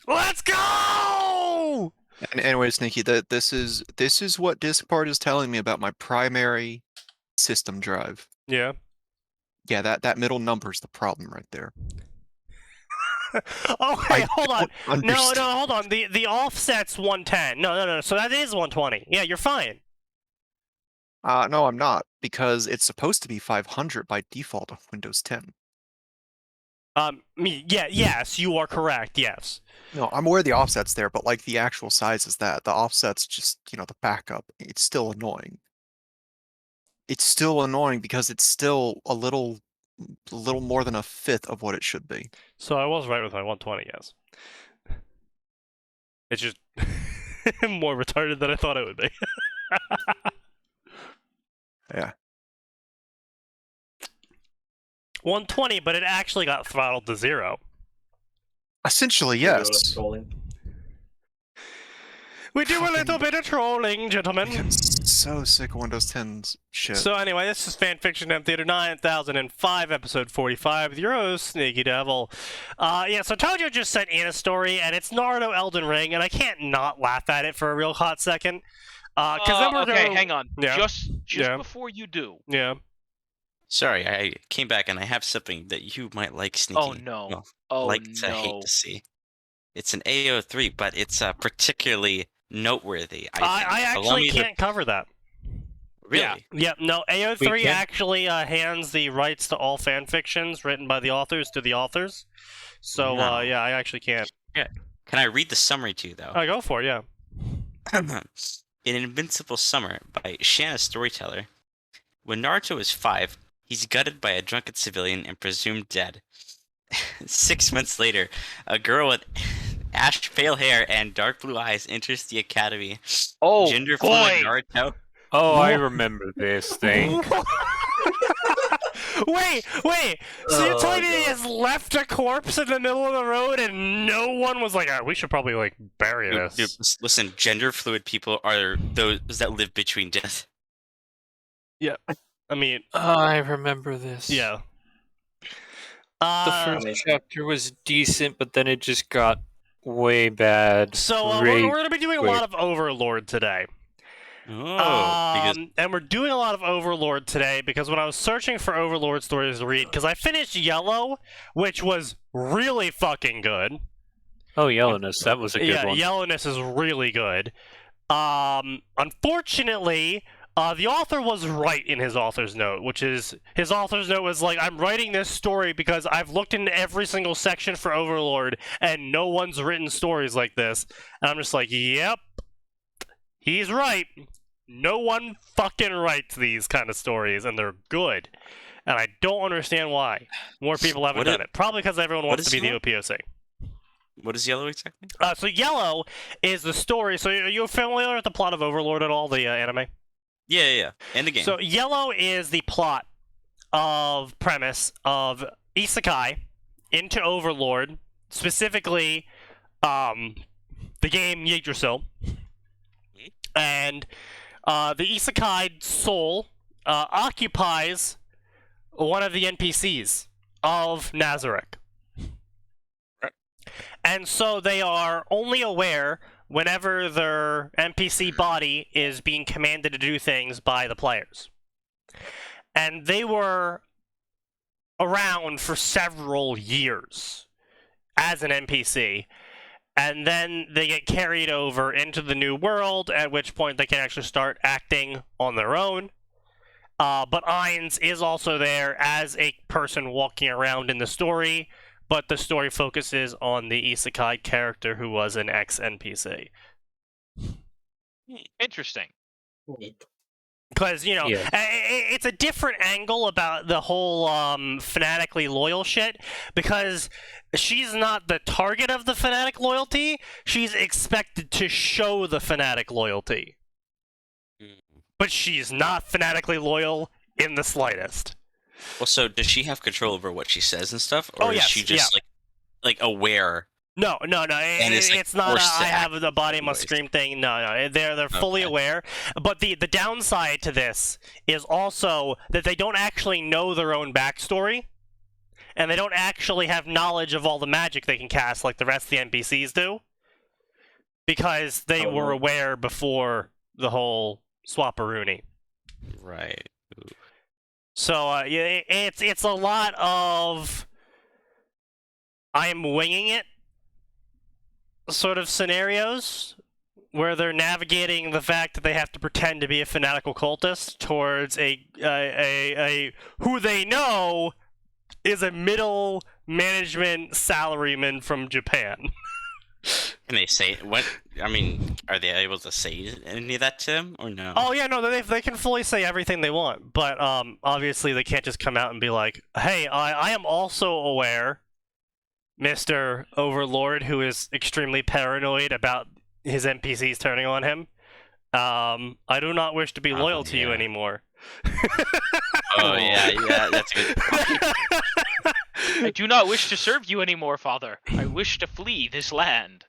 Let's go! And anyway, Sneaky, this is what Diskpart is telling me about my primary system drive. Yeah. Yeah, that middle number's the problem right there. Okay, hold on. No, Understand. hold on. The offset's 110. No. So that is 120. Yeah, you're fine. No, I'm not, because it's supposed to be 500 by default on Windows 10. Yes, you are correct. Yes. No, I'm aware the offset's there, but like the actual size is that. The offset's just, the backup. It's still annoying. It's still annoying because it's still a little more than a fifth of what it should be. So I was right with my 120. Yes. It's just more retarded than I thought it would be. Yeah. 120, but it actually got throttled to 0. Essentially, yes. We do a little bit of trolling, gentlemen. I'm so sick of Windows 10's shit. So anyway, this is Fanfiction M Theater 9005, episode 45, with your host, Sneaky Devil. Yeah, so Tojo just sent in a story, and it's Naruto Elden Ring, and I can't not laugh at it for a real hot second. Okay, hang on. Yeah. Just before you do. Yeah. Sorry, I came back and I have something that you might like, Sneaky. Oh no. Well, hate to see. It's an AO3, but it's particularly noteworthy. I actually can't cover that. Really? Yeah, no, AO3 actually hands the rights to all fan fictions written by the authors to the authors. So, No. yeah, I actually can't. Yeah. Can I read the summary to you, though? Go for it, yeah. In Invincible Summer by Shanna Storyteller, when Naruto is 5, he's gutted by a drunken civilian and presumed dead. 6 months later, a girl with ash pale hair and dark blue eyes enters the academy. Oh, Gender boy! fluid Naruto. Oh, I remember this thing. Wait! So you're telling me he has left a corpse in the middle of the road and no one was like, we should probably, like, bury this? Dude, listen, gender fluid people are those that live between death. Yeah. I mean... I remember this. Yeah. The first chapter was decent, but then it just got way bad. So we're going to be doing a lot of Overlord today. And we're doing a lot of Overlord today because when I was searching for Overlord stories to read, because I finished Yellow, which was really fucking good. Oh, Yellowness, that was a good one. Yeah, Yellowness is really good. Unfortunately, the author was right in his author's note, which is, his author's note was like, I'm writing this story because I've looked into every single section for Overlord, and no one's written stories like this. And I'm just like, yep, he's right. No one fucking writes these kind of stories, and they're good. And I don't understand why more people haven't done it. Probably because everyone wants to be the OPOC. What is Yellow exactly? So Yellow is the story. So are you familiar with the plot of Overlord at all, the anime? Yeah. And the game. So Yellow is the plot of premise of Isekai into Overlord, specifically the game Yggdrasil. And the Isekai soul occupies one of the NPCs of Nazarick. And so they are only aware whenever their NPC body is being commanded to do things by the players. And they were around for several years as an NPC. And then they get carried over into the new world, at which point they can actually start acting on their own. But Ainz is also there as a person walking around in the story, but the story focuses on the Isekai character who was an ex-NPC. Interesting. Because, it's a different angle about the whole fanatically loyal shit, because she's not the target of the fanatic loyalty, she's expected to show the fanatic loyalty. But she's not fanatically loyal in the slightest. Well, so does she have control over what she says and stuff? Or is she just, like aware? No, it's not I have the body must scream thing. No, they're fully aware. But the downside to this is also that they don't actually know their own backstory. and they don't actually have knowledge of all the magic they can cast like the rest of the NPCs do, because they were aware before the whole swapperoonie. Right. So yeah, it's a lot of I am winging it sort of scenarios where they're navigating the fact that they have to pretend to be a fanatical cultist towards a who they know is a middle management salaryman from Japan. Can they say what? I mean, are they able to say any of that to him or no? Oh yeah, no, they can fully say everything they want, but obviously they can't just come out and be like, "Hey, I am also aware, Mr. Overlord, who is extremely paranoid about his NPCs turning on him. I do not wish to be loyal to you anymore." Oh yeah, that's good. I do not wish to serve you anymore, Father. I wish to flee this land.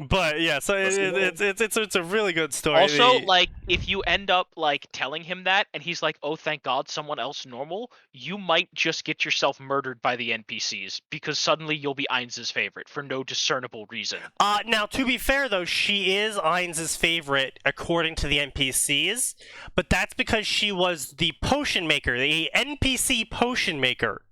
But yeah, so it's a really good story. Also, like, if you end up like telling him that, and he's like, "Oh, thank God, someone else normal," you might just get yourself murdered by the NPCs because suddenly you'll be Ainz's favorite for no discernible reason. Now to be fair though, she is Ainz's favorite according to the NPCs, but that's because she was the potion maker, the NPC potion maker.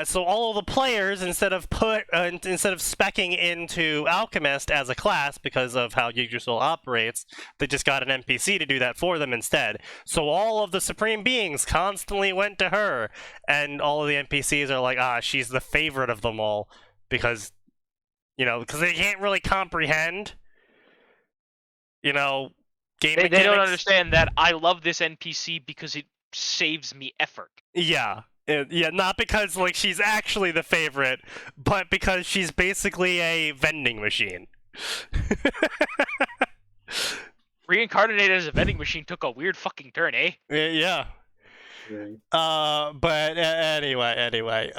So all of the players, instead of speccing into Alchemist as a class because of how Yggdrasil operates, they just got an NPC to do that for them instead. So all of the Supreme Beings constantly went to her, and all of the NPCs are like, she's the favorite of them all, because they can't really comprehend, game They don't understand that I love this NPC because it saves me effort. Yeah. Yeah, not because she's actually the favorite, but because she's basically a vending machine. Reincarnated as a vending machine took a weird fucking turn, eh? Yeah. But anyway.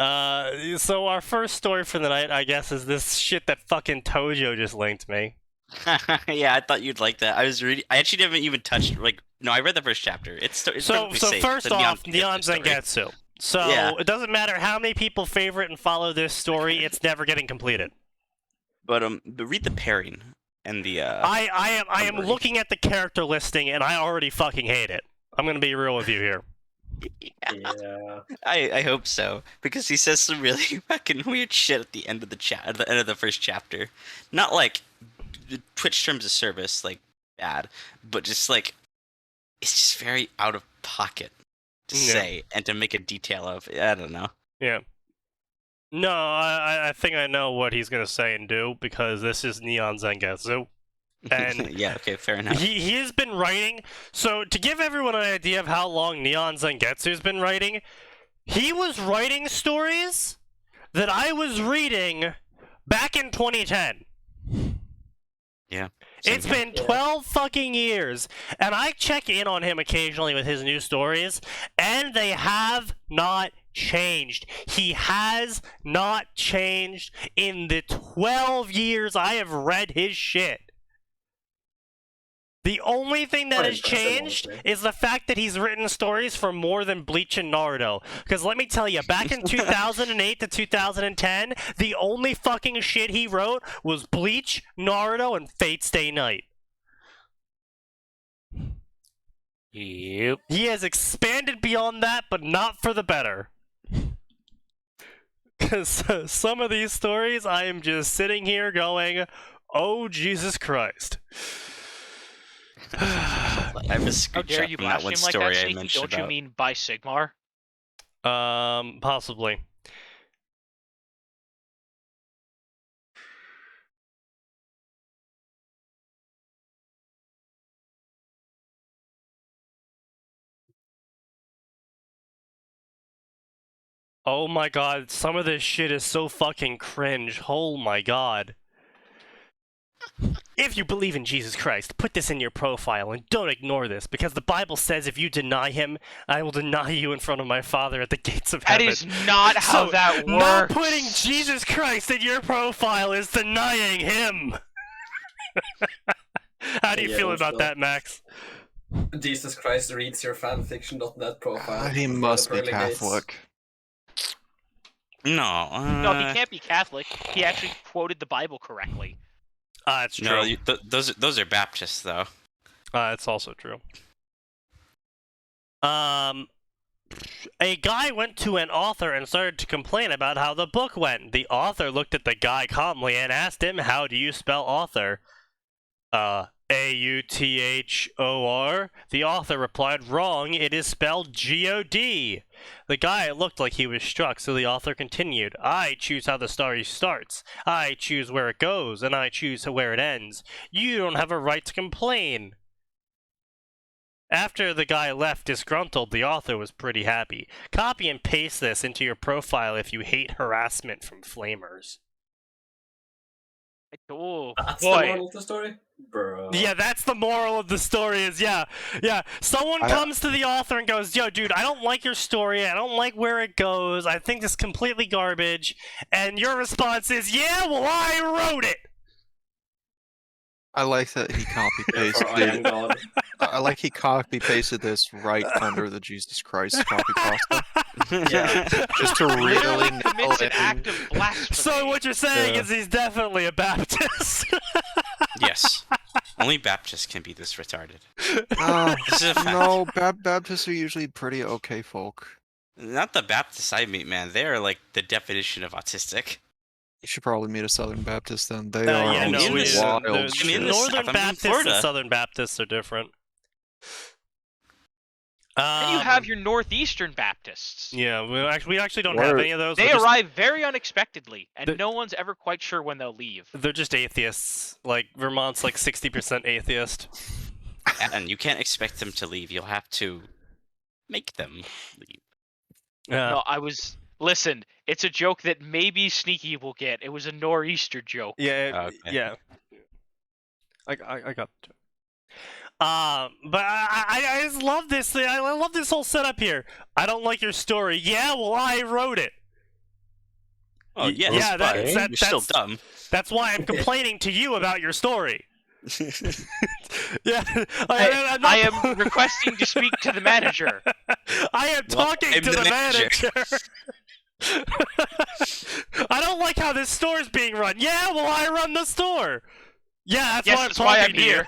So our first story for the night, I guess, is this shit that fucking Tojo just linked me. Yeah, I thought you'd like that. I actually haven't even touched. I read the first chapter. It's so safe. First off, Neon Zangetsu. So yeah. It doesn't matter how many people favorite and follow this story, it's never getting completed. But read the pairing and the. I am looking at the character listing and I already fucking hate it. I'm gonna be real with you here. Yeah. I hope so, because he says some really fucking weird shit at the end of the end of the first chapter. Not like Twitch terms of service, like bad, but just like it's just very out of pocket to say and to make a detail of. I don't know. Yeah. No, I think I know what he's gonna say and do, because this is Neon Zangetsu. And yeah, okay, fair enough. He has been writing. So to give everyone an idea of how long Neon Zangetsu's been writing, he was writing stories that I was reading back in 2010. Yeah. It's been 12 fucking years, and I check in on him occasionally with his new stories, and they have not changed. He has not changed in the 12 years I have read his shit. The only thing that has changed is the fact that he's written stories for more than Bleach and Naruto. Because let me tell you, back in 2008 to 2010, the only fucking shit he wrote was Bleach, Naruto, and Fate Stay Night. Yep. He has expanded beyond that, but not for the better. Because some of these stories, I am just sitting here going, oh, Jesus Christ. I have a How dare you blaspheme like that, Sneaky? Mentioned Don't you mean by Sigmar? Possibly. Oh my god, some of this shit is so fucking cringe. Oh my god. If you believe in Jesus Christ, put this in your profile and don't ignore this, because the Bible says if you deny him, I will deny you in front of my Father at the gates of heaven. That is not how that works. Not putting Jesus Christ in your profile is denying him. How do you feel about that, Max? Jesus Christ reads your fanfiction.net profile. He before must the be pearly gates. Catholic. No. No, he can't be Catholic. He actually quoted the Bible correctly. It's true. No, those are Baptists though. It's also true. A guy went to an author and started to complain about how the book went. The author looked at the guy calmly and asked him, "How do you spell author?" A-U-T-H-O-R? The author replied, "Wrong, it is spelled G-O-D." The guy looked like he was struck, so the author continued, "I choose how the story starts. I choose where it goes, and I choose where it ends. You don't have a right to complain." After the guy left disgruntled, the author was pretty happy. Copy and paste this into your profile if you hate harassment from flamers. Oh, That's the boy. moral of the story? Bro. Yeah, that's the moral of the story is, yeah. Someone comes to the author and goes, "Yo, dude, I don't like your story. I don't like where it goes. I think it's completely garbage." And your response is, "Yeah, well, I wrote it." I like that he copy Therefore, I am pasted. God. I like he copy pasted this right under the Jesus Christ copy pasta, Yeah. just to Literally really nail commits an it. act of blasphemy. So what you're saying Yeah. is he's definitely a Baptist. Yes. Only Baptists can be this retarded. This is a fact. No, Baptists are usually pretty okay folk. Not the Baptists I meet, man. They are like the definition of autistic. You should probably meet a Southern Baptist then. They Yeah, are no, in on the some South- wild I mean, shit. in the South, Northern I'm in Baptists and Florida. Southern Baptists are different. Then you have your Northeastern Baptists. Yeah, we actually don't have Word. any of those. They We're just- arrive very unexpectedly, and The- no one's ever quite sure when they'll leave. They're just atheists. Like, Vermont's like 60% atheist. And you can't expect them to leave. You'll have to make them leave. No, Listen, it's a joke that maybe Sneaky will get. It was a nor'easter joke. Yeah, Okay. yeah. I got it. But I just love this thing. I love this whole setup here. "I don't like your story." "Yeah, well, I wrote it." Oh, yeah, yeah, but that's- you're still dumb. That's why I'm complaining to you about your story. Yeah, I'm not- I am requesting to speak to the manager. I am Well, talking I'm to the the manager. manager. I don't like how this store is being run. "Yeah, well, I run the store." "Yeah, that's Yes, why I'm that's why talking I'm to here.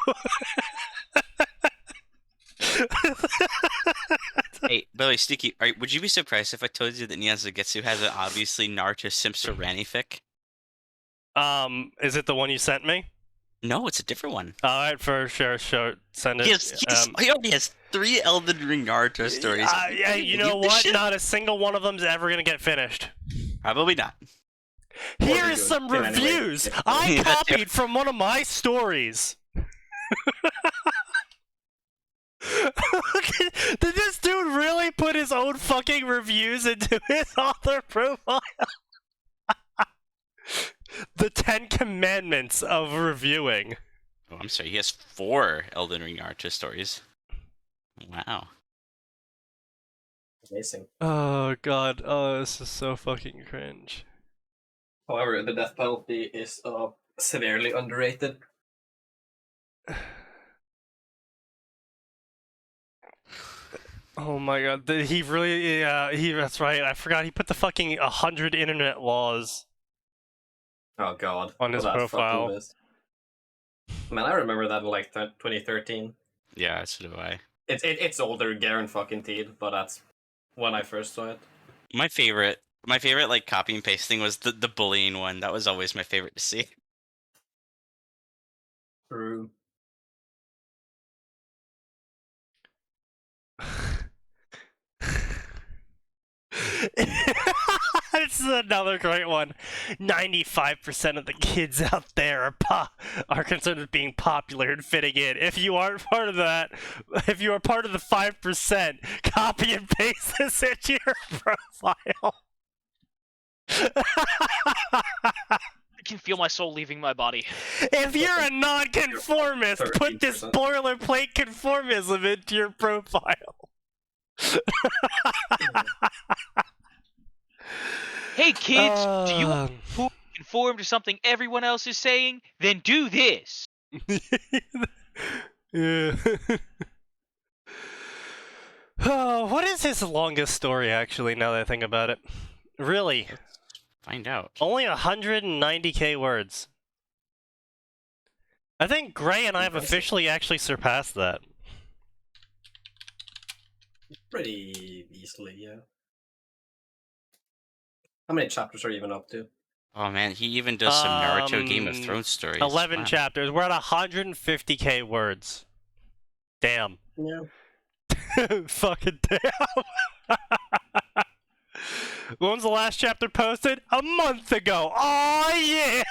Hey, by the way, Sneaky, would you be surprised if I told you that Niazagetsu has an obviously Naruto Simps or Ranny fic? Is it the one you sent me? No, it's a different one. All right, for sure, send it. He already has 3 Elden Ring Naruto stories. Yeah, you know believe this what? shit? Not a single one of them's ever gonna get finished. Probably not. Here be is good. some Yeah, anyway. reviews Yeah. I Yeah, copied from one of my stories. Did this dude really put his own fucking reviews into his author profile? The 10 Commandments of reviewing. Oh, I'm sorry. He has 4 Elden Ring Naruto stories. Wow. Amazing. Oh god, oh this is so fucking cringe. However, the death penalty is severely underrated. Oh my god, he really, that's right, I forgot he put the fucking 100 internet laws. Oh god. On his that fucking profile. list. Man, I remember that in like 2013. Yeah, so do I. It's older, Garen fucking Teed, but that's when I first saw it. My favorite like copy and pasting was the bullying one. That was always my favorite to see. True. This is another great one. 95% of the kids out there are concerned with being popular and fitting in. If you aren't part of that, if you are part of the 5%, copy and paste this into your profile. I can feel my soul leaving my body. If you're a non-conformist, put this 13%. boilerplate conformism into your profile. Hey kids, do you Uh, conform to something everyone else is saying? Then do this. Yeah. Oh, what is his longest story, actually, now that I think about it? Really? Find out. Only 190k words. I think Gray and I have Impressive. officially actually surpassed that. Pretty easily, yeah. How many chapters are you even up to? Oh man, he even does some Naruto Game of Thrones stories. 11 Wow. chapters. We're at 150k words. Damn. Yeah. Fucking damn. When was the last chapter posted? A month ago. Oh yeah.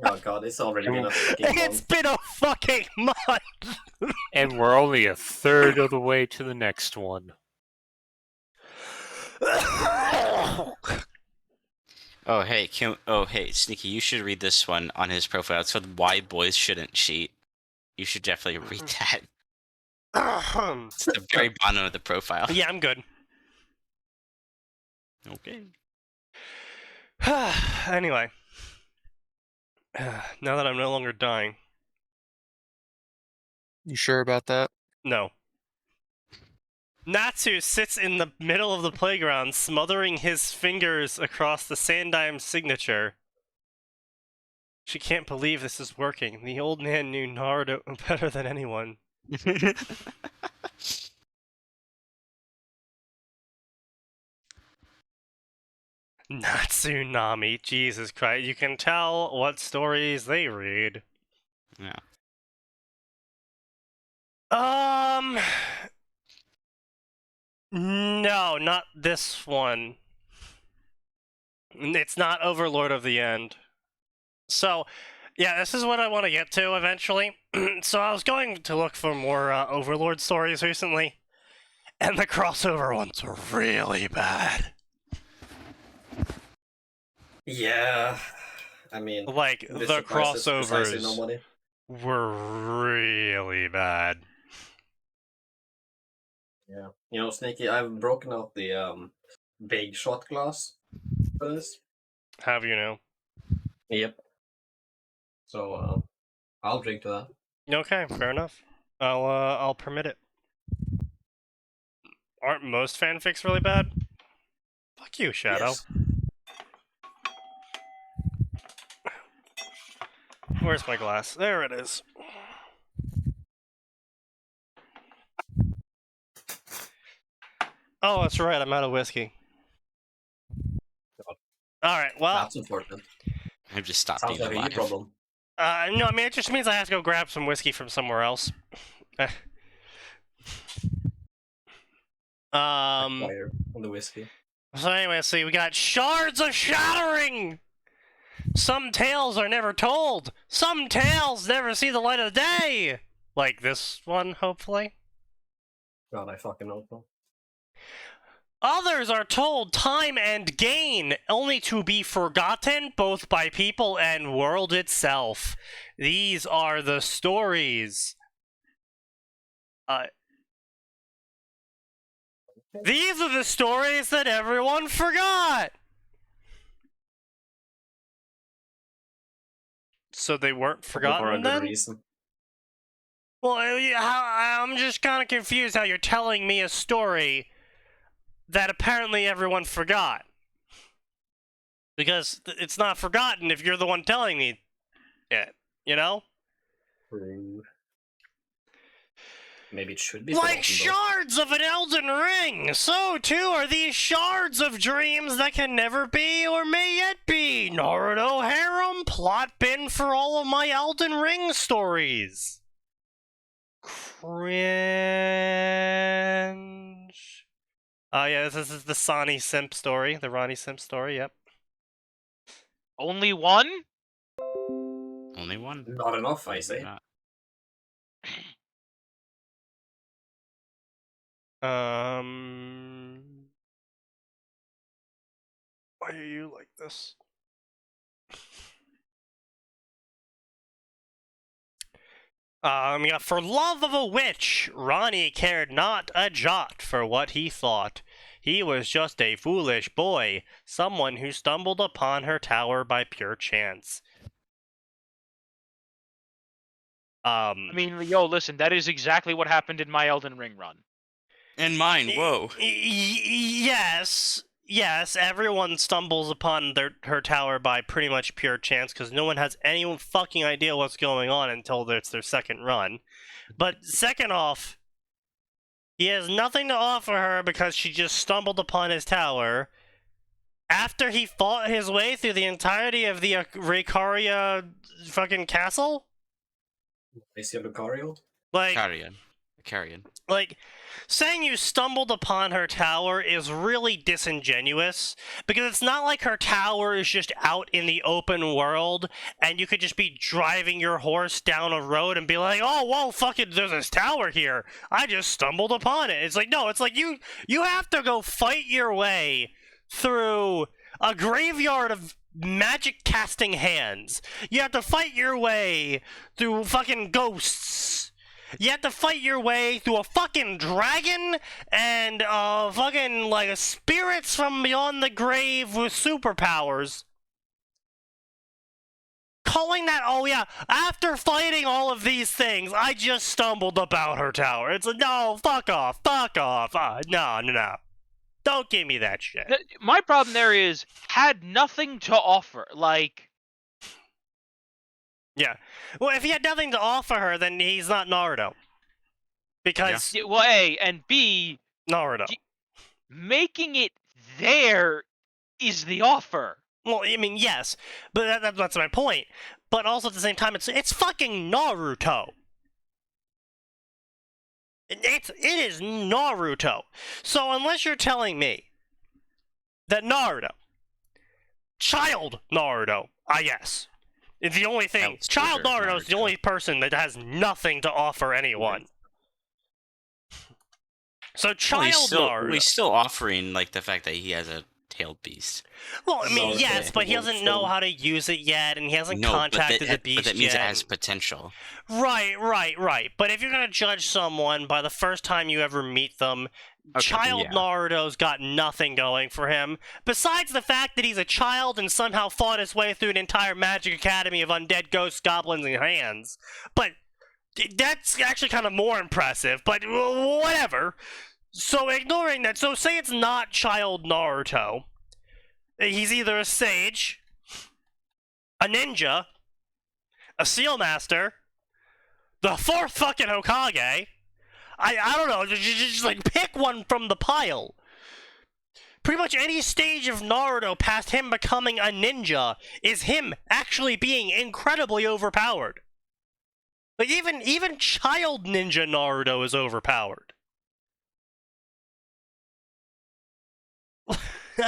Oh god, it's already been a fucking It's month. been a fucking month. And we're only a third of the way to the next one. Oh hey, Sneaky, you should read this one on his profile. It's called "Why Boys Shouldn't Cheat." You should definitely read that. It's at the very bottom of the profile. Yeah, I'm good. Okay. Anyway. Now that I'm no longer dying. You sure about that? No. Natsu sits in the middle of the playground, smothering his fingers across the Sandime signature. She can't believe this is working. The old man knew Naruto better than anyone. Natsunami, Jesus Christ. You can tell what stories they read. Yeah. No, not this one. It's not Overlord of the End. So, yeah, this is what I want to get to eventually. So I was going to look for more Overlord stories recently, and the crossover ones were really bad. Yeah. I mean, Like, this the surprises precisely crossovers nobody. were really bad. Yeah. You know, Sneaky, I've broken out the big shot glass for this. Have you know? Yep. So I'll drink to that. Okay, fair enough. I'll permit it. Aren't most fanfics really bad? Fuck you, Shadow. Yes. Where's my glass? There it is. Oh, that's right, I'm out of whiskey. Alright, well, That's important. I've just stopped Sounds being like a you alive. problem. no, I mean, it just means I have to go grab some whiskey from somewhere else. Fire on the whiskey. So anyway, see, we got Shards of Shattering! Some tales are never told! Some tales never see the light of the day! Like this one, hopefully. God, I fucking hope so. Others are told time and gain, only to be forgotten both by people and world itself. These are the stories. These are the stories that everyone forgot! So they weren't For a forgotten good then? reason. Well, I'm just kind of confused how you're telling me a story that apparently everyone forgot. Because it's not forgotten if you're the one telling me it, you know? True. Maybe it should be Like forgotten, though. shards of an Elden Ring! So too are these shards of dreams that can never be or may yet be! Naruto harem plot bin for all of my Elden Ring stories! Cringe. Oh yeah, this is the Sonny Simp story, the Ronnie Simp story, yep. Only one? Only one. Not enough, I say. Not. Why are you like this? Yeah, for love of a witch, Ronnie cared not a jot for what he thought. He was just a foolish boy, someone who stumbled upon her tower by pure chance. I mean, yo, listen, that is exactly what happened in my Elden Ring run. And mine, whoa. Yes, everyone stumbles upon her tower by pretty much pure chance because no one has any fucking idea what's going on until it's their second run. But second off, he has nothing to offer her because she just stumbled upon his tower after he fought his way through the entirety of the Raycaria fucking castle? Is he a Lucario? Carrion. Like, saying you stumbled upon her tower is really disingenuous, because it's not like her tower is just out in the open world, and you could just be driving your horse down a road and be like, oh, whoa, fucking, there's this tower here. I just stumbled upon it. It's like, no, it's like you have to go fight your way through a graveyard of magic casting hands. You have to fight your way through fucking ghosts. You have to fight your way through a fucking dragon and fucking like spirits from beyond the grave with superpowers. Calling that, oh yeah, after fighting all of these things, I just stumbled about her tower. It's like, no, fuck off. No. Don't give me that shit. My problem there is, had nothing to offer. Like, yeah. Well, if he had nothing to offer her, then he's not Naruto. Because... yeah, well, A, and B... Naruto. Making it there is the offer. Well, I mean, yes. But that's my point. But also at the same time, it's fucking Naruto. It is Naruto. So unless you're telling me that Naruto, child Naruto, yes, is the only thing. Child Naruto is the only person that has nothing to offer anyone. So child Naruto. He's still offering like the fact that he has a tailed beast. Well, I mean, yes, but he doesn't know how to use it yet, and he hasn't contacted the beast yet. But that means it has potential. Right. But if you're gonna judge someone by the first time you ever meet them, child Naruto's got nothing going for him, besides the fact that he's a child and somehow fought his way through an entire magic academy of undead ghosts, goblins, and hands. But that's actually kind of more impressive, but whatever. So ignoring that, so say it's not child Naruto. He's either a sage, a ninja, a seal master, the fourth fucking Hokage. I don't know, just like pick one from the pile. Pretty much any stage of Naruto past him becoming a ninja is him actually being incredibly overpowered. Like even child ninja Naruto is overpowered.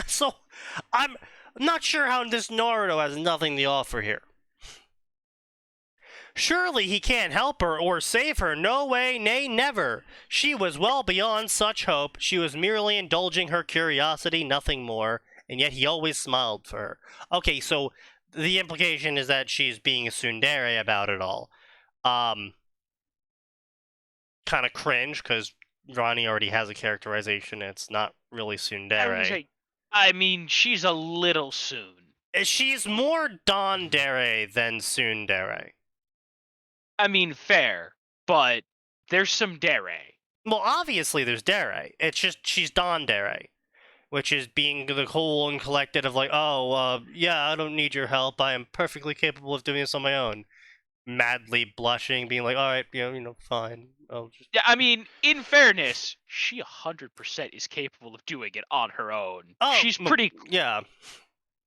So, I'm not sure how this Naruto has nothing to offer here. Surely he can't help her or save her. No way, nay, never. She was well beyond such hope. She was merely indulging her curiosity, nothing more, and yet he always smiled for her. Okay, so the implication is that she's being a tsundere about it all. Kind of cringe, because Ronnie already has a characterization. It's not really tsundere. I mean, she's a little soon. She's more Dandere than tsundere. I mean, fair, but there's some dere. Well, obviously there's dere. It's just she's Dandere, which is being the cool and collected of like, yeah, I don't need your help. I am perfectly capable of doing this on my own. Madly blushing, being like, all right, fine. Yeah, I mean, in fairness, she 100% is capable of doing it on her own. Oh, she's pretty. Yeah,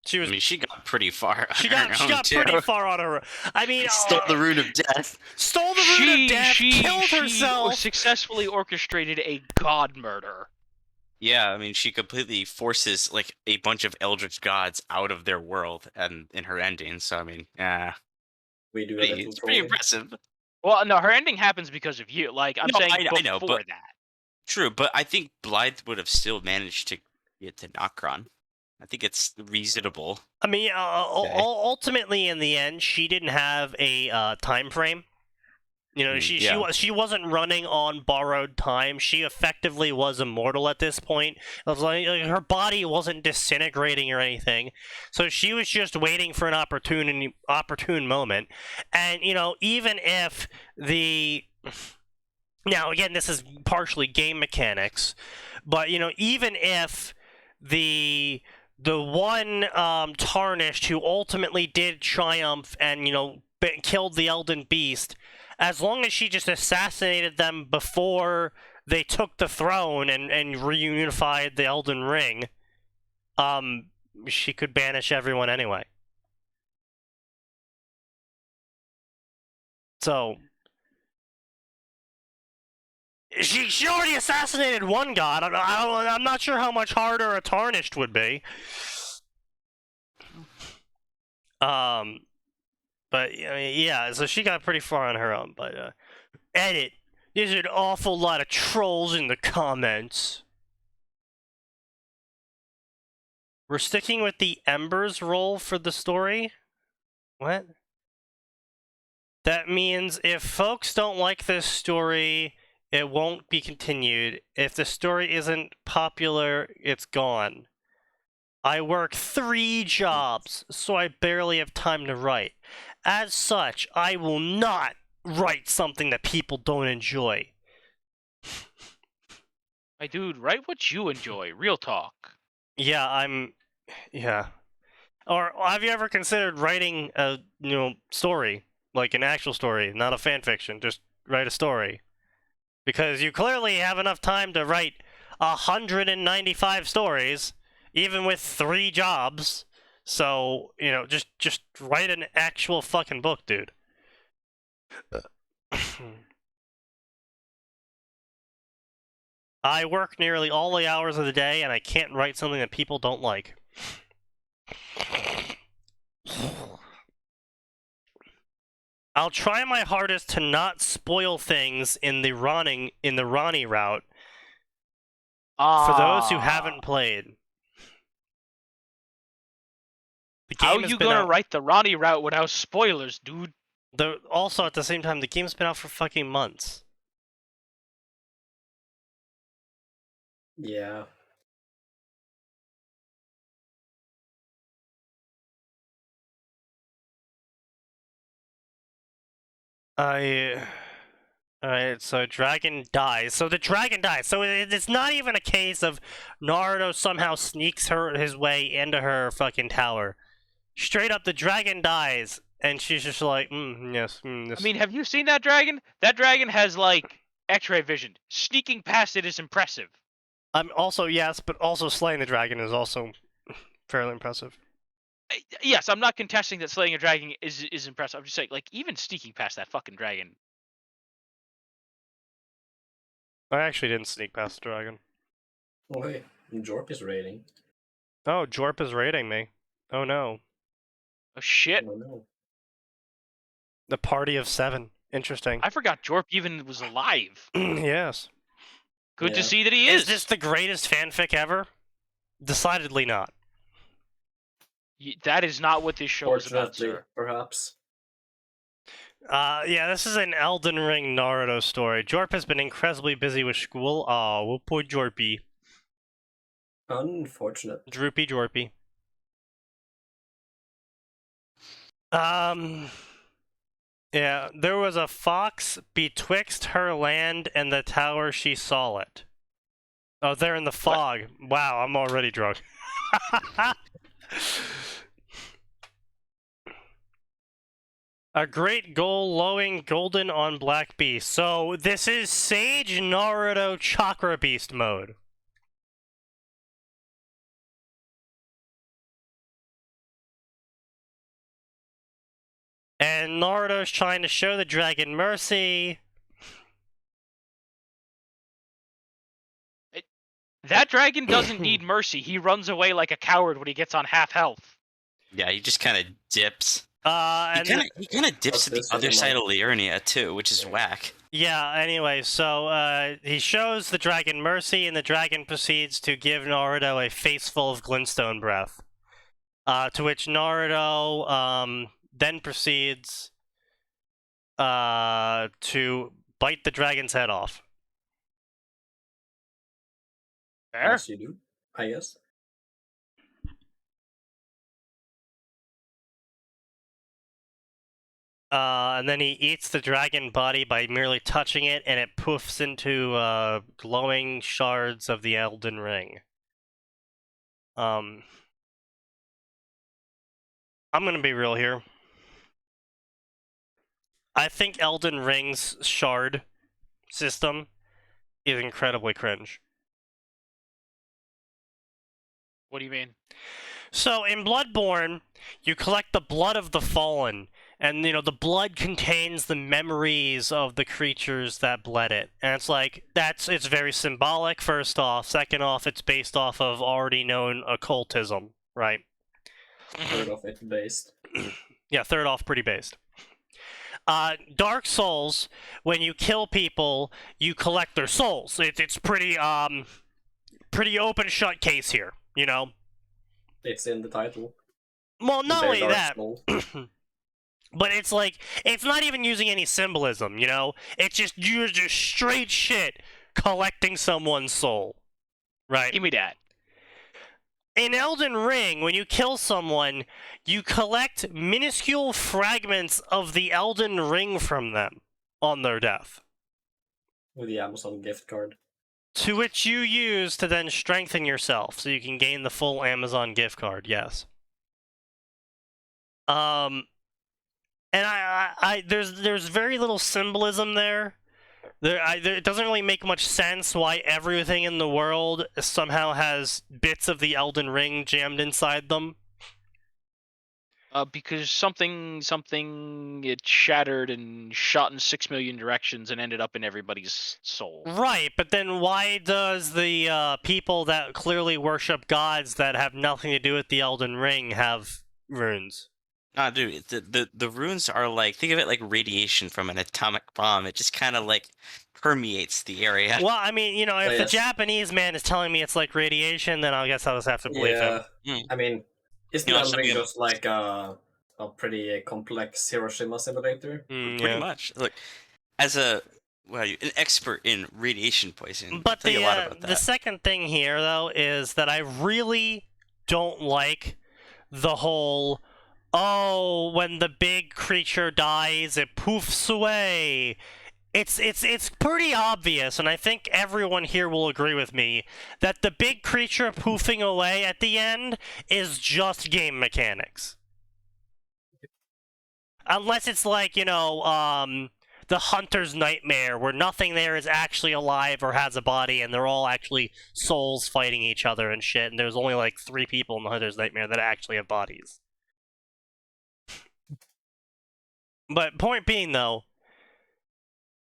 she got pretty far. She got pretty far on her. I mean, stole the rune of death. Stole the rune of death. Killed herself. She successfully orchestrated a god murder. Yeah, I mean, she completely forces like a bunch of eldritch gods out of their world, and in her ending. So I mean, yeah, it's pretty impressive. Well, no, her ending happens because of you. Like, I'm saying before I know, but, that. True, but I think Blythe would have still managed to get to Nokron. I think it's reasonable. I mean, ultimately, in the end, she didn't have a time frame. She wasn't running on borrowed time. She effectively was immortal at this point. It was like her body wasn't disintegrating or anything, so she was just waiting for an opportune moment. And even if the Now, again, this is partially game mechanics, but even if the one tarnished who ultimately did triumph and killed the Elden Beast, as long as she just assassinated them before they took the throne and reunified the Elden Ring, she could banish everyone anyway. So she already assassinated one god. I'm not sure how much harder a tarnished would be. But yeah, so she got pretty far on her own. But edit. There's an awful lot of trolls in the comments. We're sticking with the Embers role for the story. What? That means if folks don't like this story, it won't be continued. If the story isn't popular, it's gone. I work 3 jobs, so I barely have time to write. As such, I will not write something that people don't enjoy. My dude, write what you enjoy. Real talk. Yeah, yeah. Or have you ever considered writing a story, like an actual story, not a fan fiction? Just write a story, because you clearly have enough time to write 195 stories, even with 3 jobs. So just write an actual fucking book, dude. I work nearly all the hours of the day, and I can't write something that people don't like. I'll try my hardest to not spoil things in the Ronnie route for those who haven't played. The game How has you been gonna out. write the Ronnie route without spoilers, dude? Also, at the same time, the game's been out for fucking months. Yeah. Alright, so dragon dies. So the dragon dies. So it's not even a case of Naruto somehow sneaks his way into her fucking tower. Straight up, the dragon dies, and she's just like, yes, yes. I mean, have you seen that dragon? That dragon has, like, X-ray vision. Sneaking past it is impressive. Also, yes, but also slaying the dragon is also fairly impressive. Yes, I'm not contesting that slaying a dragon is impressive. I'm just saying, like, even sneaking past that fucking dragon. I actually didn't sneak past the dragon. Oh, hey, Jorp is raiding. Oh, Jorp is raiding me. Oh no. Oh shit! Oh no. The party of 7. Interesting. I forgot Jorp even was alive. Yes. Good to Yeah. see that he is. Is this the greatest fanfic ever? Decidedly not. That is not what this show is about, Fortunately, sir. perhaps. Yeah, this is an Elden Ring Naruto story. Jorp has been incredibly busy with school. Aw, well, poor Jorpy. Unfortunate. Droopy Jorpy. Yeah, there was a fox betwixt her land and the tower she saw it. Oh, they're in the fog. Wow, I'm already drunk. A great goal lowing golden on Black Beast. So this is Sage Naruto Chakra Beast mode. And Naruto's trying to show the dragon mercy. That dragon doesn't need mercy. He runs away like a coward when he gets on half health. Yeah, he just kind of dips. He And kind of dips What's to the this other in side my- of Liurnia too, which is whack. yeah, anyway, so he shows the dragon mercy, and the dragon proceeds to give Naruto a face full of glintstone breath. To which Naruto then proceeds to bite the dragon's head off. Fair. As you do, I guess. And then he eats the dragon body by merely touching it, and it poofs into glowing shards of the Elden Ring. I'm gonna be real here. I think Elden Ring's shard system is incredibly cringe. What do you mean? So in Bloodborne, you collect the blood of the fallen, and the blood contains the memories of the creatures that bled it. And it's like it's very symbolic, first off. Second off, it's based off of already known occultism, right? Third of it based. Yeah, third off, pretty based. Dark Souls, when you kill people, you collect their souls. It's pretty open shut case here, It's in the title. Well, not only Dark that, Souls. but it's like it's not even using any symbolism, It's just you're just straight shit collecting someone's soul, right? Give me that. In Elden Ring, when you kill someone, you collect minuscule fragments of the Elden Ring from them on their death, With the Amazon gift card. to which you use to then strengthen yourself, so you can gain the full Amazon gift card. Yes. And there's very little symbolism there. It doesn't really make much sense why everything in the world somehow has bits of the Elden Ring jammed inside them. Because something it shattered and shot in 6 million directions and ended up in everybody's soul. Right, but then why does the people that clearly worship gods that have nothing to do with the Elden Ring have runes? Ah, dude, the runes are like, think of it like radiation from an atomic bomb. It just kind of like permeates the area. Well, I mean, if the yes. Japanese man is telling me it's like radiation, then I guess I'll just have to believe him. I mean, isn't You know, Elden Ring something- just like a pretty complex Hiroshima simulator? Pretty Yeah. much. Look, as an expert in radiation poisoning, But I'll tell you a lot about the that. second thing here, though, is that I really don't like the whole, when the big creature dies, it poofs away. It's pretty obvious, and I think everyone here will agree with me, that the big creature poofing away at the end is just game mechanics. Unless it's like, the Hunter's Nightmare, where nothing there is actually alive or has a body, and they're all actually souls fighting each other and shit, and there's only like 3 people in the Hunter's Nightmare that actually have bodies. But point being, though,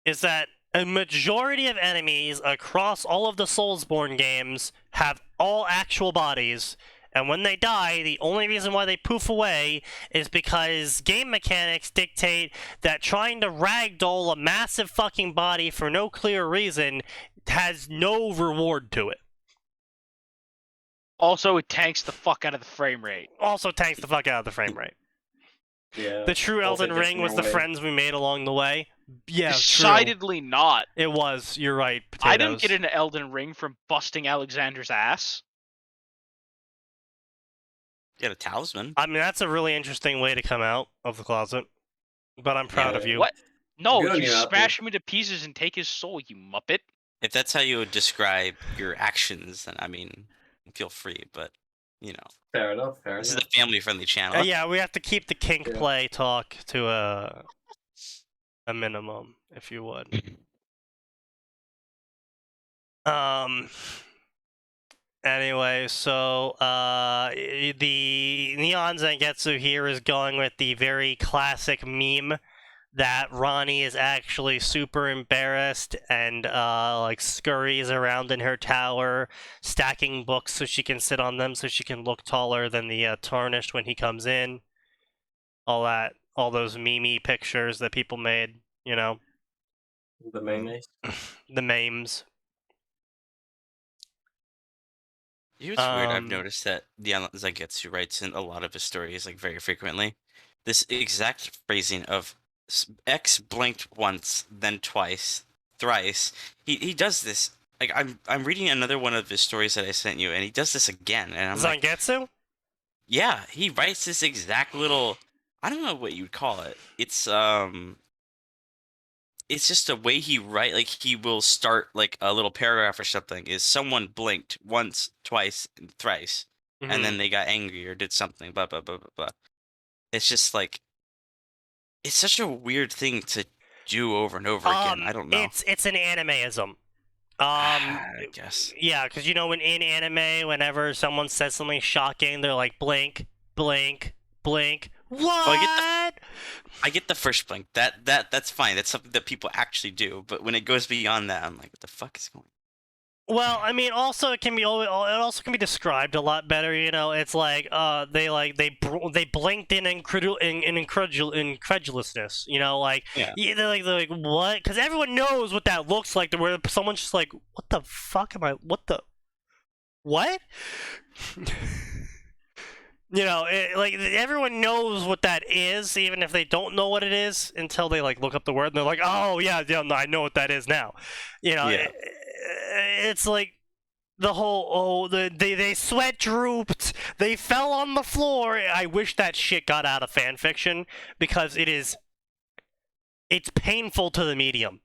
is that a majority of enemies across all of the Soulsborne games have all actual bodies, and when they die, the only reason why they poof away is because game mechanics dictate that trying to ragdoll a massive fucking body for no clear reason has no reward to it. Also, it tanks the fuck out of the frame rate. Also tanks the fuck out of the frame rate. Yeah. The true Also Elden gets Ring in was your the way. friends we made along the way. Yeah, true. Decidedly not. It was. You're right. Potatoes. I didn't get into Elden Ring from busting Alexander's ass. You got a talisman. I mean, that's a really interesting way to come out of the closet. But I'm proud Yeah, of you. What? No, Good on you you, smash him into pieces and take his soul, you muppet. If that's how you would describe your actions, then I mean, feel free. But Fair enough. Fair this is enough. a family-friendly channel. Yeah, we have to keep the kink Yeah. play talk to a minimum, if you would. Anyway, so the Neon Zangetsu here is going with the very classic meme that Ronnie is actually super embarrassed and like scurries around in her tower, stacking books so she can sit on them so she can look taller than the Tarnished when he comes in. All those meme pictures that people made, The mayonnaise. the memes. You know what's weird? I've Um, noticed that Neon Zangetsu writes in a lot of his stories, like very frequently, this exact phrasing of X blinked once, then twice, thrice. He does this. Like I'm reading another one of his stories that I sent you, and he does this again, and I'm like, Zangetsu? yeah, he writes this exact little. I don't know what you'd call it. It's just a way he write. Like he will start like a little paragraph or something. Is someone blinked once, twice, and thrice, and then they got angry or did something. Blah blah blah blah blah. It's just like it's such a weird thing to do over and over again. I don't know. It's an animeism. I guess. Yeah, because in anime, whenever someone says something shocking, they're like blink, blink, blink. What? I get the first blink. That's fine. That's something that people actually do. But when it goes beyond that, I'm like, what the fuck is going on? Well, I mean, also it also can be described a lot better. It's like they blinked in incredulousness. They're like what? Because everyone knows what that looks like. Where someone's just like, what the fuck am I? What the what? Everyone knows what that is, even if they don't know what it is until they look up the word and they're like, oh yeah, no, I know what that is now. Yeah. It's like the whole they sweat drooped, they fell on the floor. I wish that shit got out of fanfiction because it's painful to the medium.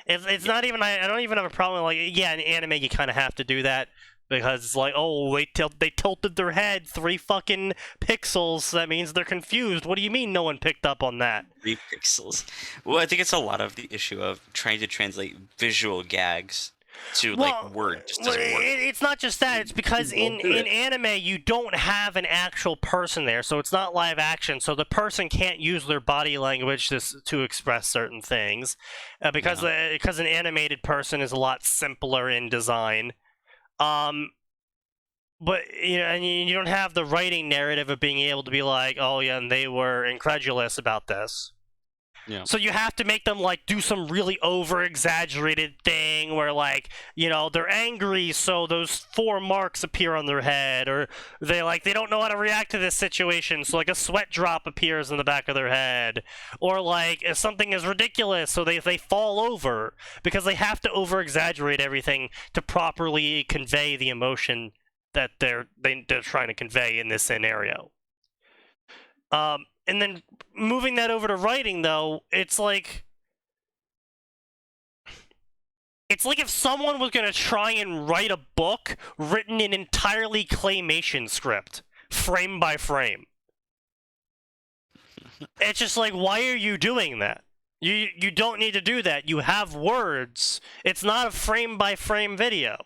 It's not even I don't even have a problem in anime you kind of have to do that. Because it's like, oh, they tilted their head 3 fucking pixels. So that means they're confused. What do you mean no one picked up on that? 3 pixels. Well, I think it's a lot of the issue of trying to translate visual gags to word. Just doesn't work. It's not just that. It's because in anime you don't have an actual person there, so it's not live action. So the person can't use their body language to express certain things, because an animated person is a lot simpler in design. But and you don't have the writing narrative of being able to be like, oh yeah, and they were incredulous about this. Yeah. So you have to make them do some really over-exaggerated thing where they're angry, so those 4 marks appear on their head, or they don't know how to react to this situation, so a sweat drop appears in the back of their head, or if something is ridiculous, so they fall over because they have to over-exaggerate everything to properly convey the emotion that they're trying to convey in this scenario. And then moving that over to writing, though, it's like if someone was going to try and write a book written in entirely claymation script, frame by frame. It's just like, why are you doing that? You don't need to do that. You have words. It's not a frame by frame video.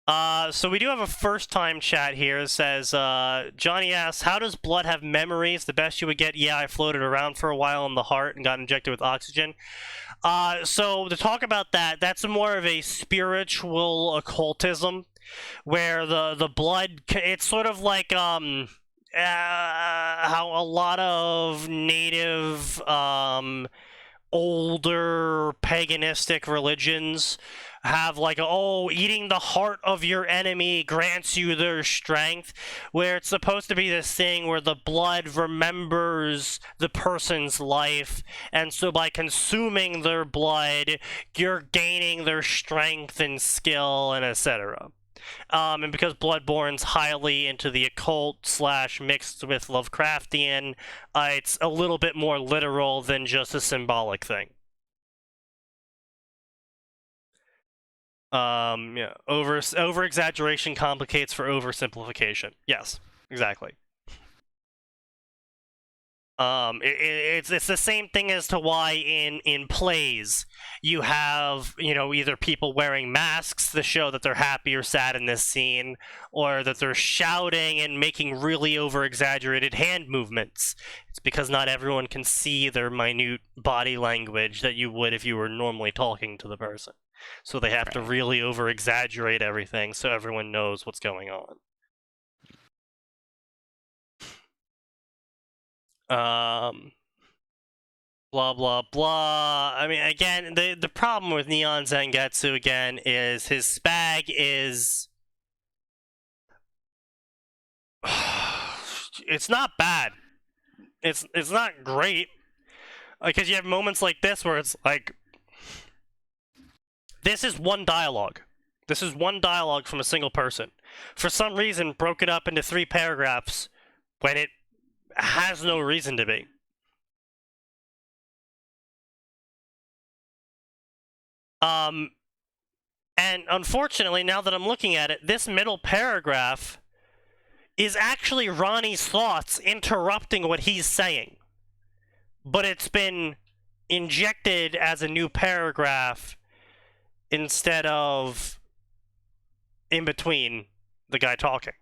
So we do have a first-time chat here. It says, Johnny asks, how does blood have memories? The best you would get, yeah, I floated around for a while in the heart and got injected with oxygen. So to talk about that, that's more of a spiritual occultism, where the blood, it's sort of like, how a lot of native, older paganistic religions have eating the heart of your enemy grants you their strength, where it's supposed to be this thing where the blood remembers the person's life, and so by consuming their blood you're gaining their strength and skill and etc. And because Bloodborne's highly into the occult / mixed with Lovecraftian, it's a little bit more literal than just a symbolic thing. Yeah, over exaggeration complicates for oversimplification. Yes, exactly. It's the same thing as to why in plays you have either people wearing masks to show that they're happy or sad in this scene, or that they're shouting and making really over exaggerated hand movements. It's because not everyone can see their minute body language that you would if you were normally talking to the person. So they have to really over exaggerate everything so everyone knows what's going on. Blah blah blah. I mean, again, the problem with Neon Zangetsu again is his spag is it's not bad. It's not great, because you have moments like this where it's like, this is one dialogue. This is one dialogue from a single person. For some reason, broke it up into 3 paragraphs when it has no reason to be. And unfortunately, now that I'm looking at it, this middle paragraph is actually Ronnie's thoughts interrupting what he's saying. But it's been injected as a new paragraph instead of in between the guy talking.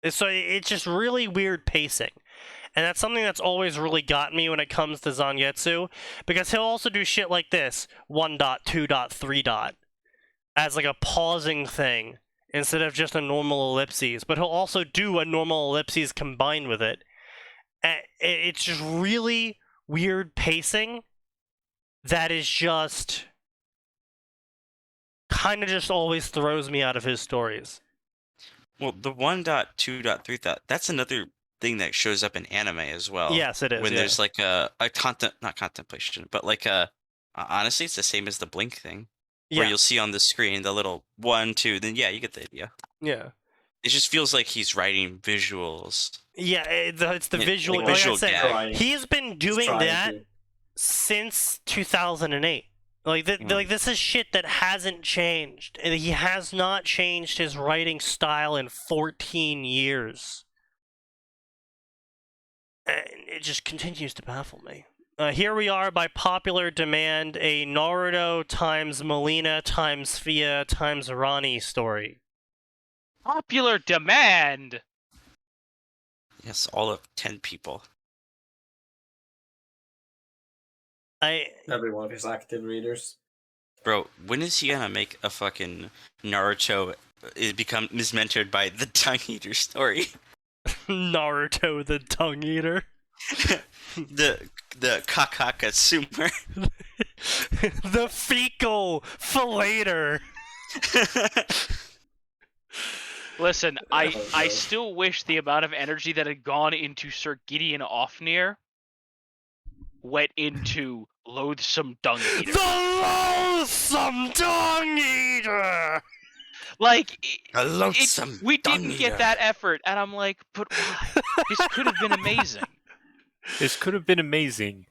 So it's just really weird pacing. And that's something that's always really gotten me when it comes to Zangetsu, because he'll also do shit like this, 1 dot, 2 dot, 3 dot, as like a pausing thing, instead of just a normal ellipses, but he'll also do a normal ellipses combined with it. And it's just really weird pacing that is just kind of just always throws me out of his stories. Well, the 1 dot, 2 dot, 3 dot, that's another thing that shows up in anime as well. Yes, it is. When there's like a not contemplation, but like honestly, it's the same as the blink thing. Yeah. Where you'll see on the screen the little 1, 2, then yeah, you get the idea. Yeah. It just feels like he's writing visuals. Yeah, it's the Yeah, visual. like Like visual I said, gag. he's been doing that since 2008. Like, like this is shit that hasn't changed. And he has not changed his writing style in 14 years. And it just continues to baffle me. Here we are, by popular demand, a Naruto times Melina times Fia times Rani story. Popular demand! Yes, all of 10 people. Every one of his active readers. Bro, when is he gonna make a fucking Naruto is mentored by the Tongue Eater story? Naruto the Tongue Eater. the Kakaka Sumer. The fecal fillator. Listen, I still wish the amount of energy that had gone into Sir Gideon Ofnir went into Loathsome Dung Eater. The Loathsome Dung Eater! Like, A loathsome we dung didn't eater. get that effort, and I'm like, but why? This could have been amazing. This could have been amazing,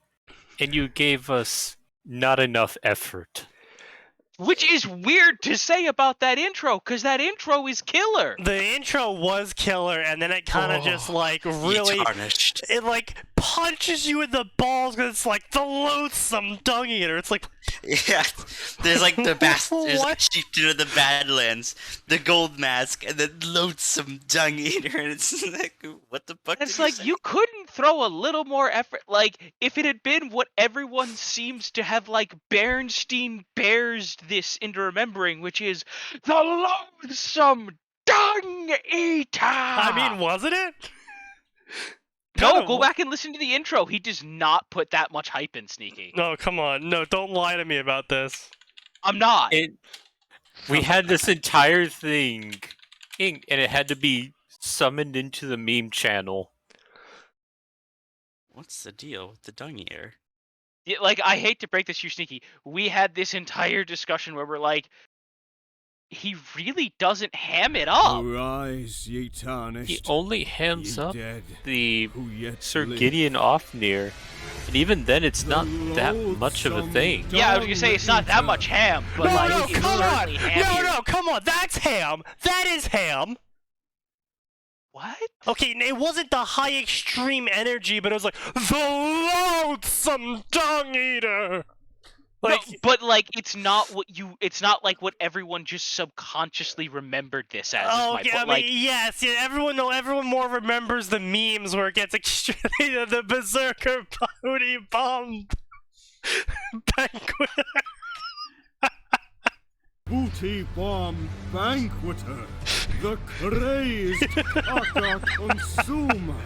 and you gave us not enough effort. Which is weird to say about that intro, because that intro is killer. The intro was killer, and then it kind of just, like, really... tarnished. It, like, punches you in the balls, because it's like, the Loathsome Dung Eater. It's like... Yeah, there's like the there's What? like Chieftain of the Badlands, the Gold Mask, and then Loathsome Dung Eater, and it's like, what the fuck? It's did like, say? you couldn't throw a little more effort. Like, if it had been what everyone seems to have, like, Bernstein bears this into remembering, which is the Loathsome Dung Eater! I mean, wasn't it? no, Kinda go wa- back and listen to the intro. He does not put that much hype in Sneaky. No, come on. No, don't lie to me about this. I'm not. We had this entire thing, and it had to be summoned into the meme channel. What's the deal with the Dung Eater? Yeah, like, I hate to break this to you, Sneaky. We had this entire discussion where we're like, he really doesn't ham it up. Arise, ye tarnished. He only hams ye up dead, the who yet Sir live. Gideon Ofnir, and even then, it's The not that much of a loathsome thing. Yeah, I was gonna say it's not that much ham, but No, like, no, it's come on! certainly hammier. No, come on! That's ham! That is ham! What? Okay, it wasn't the high extreme energy, but it was like, the Loathsome Dung Eater! Like, No, but like, it's not like what everyone just subconsciously remembered this as. oh, is my yeah, point. I Like, mean, yes, yeah, everyone more remembers the memes where it gets extremely the Berserker Parody Bomb Banquet. Booty bomb banqueter, the crazed caca consumer,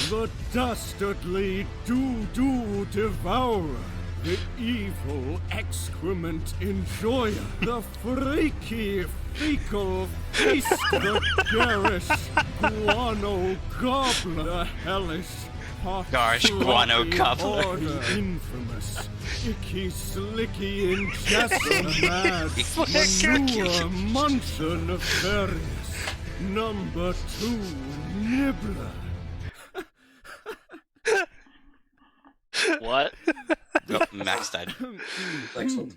the dastardly doo-doo devourer, the evil excrement enjoyer, the freaky fecal feast, the garish guano gobbler, the hellish Garish guano slutty gobbler. order, infamous, icky slicky ingester, mad manure muncher nefarious, number 2 Nibbler. What? Oh, Max died. Excellent.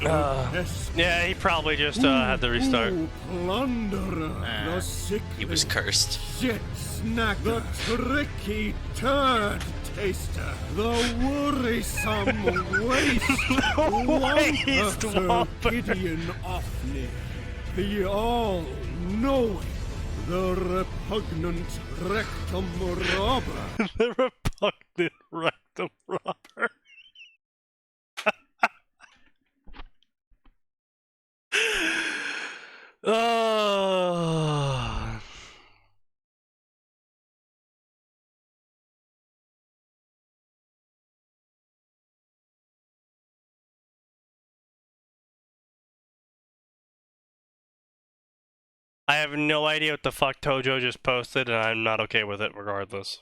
Yeah, he probably just had to restart. Ooh, plunderer, the sick. He was cursed. Shit snack, the tricky turd taster, the worrisome waste Waste wamper, wamper. Gideon Offney, the all-knowing, the repugnant rectum robber. The repugnant rectum robber. Oh. I have no idea what the fuck Tojo just posted, and I'm not okay with it regardless.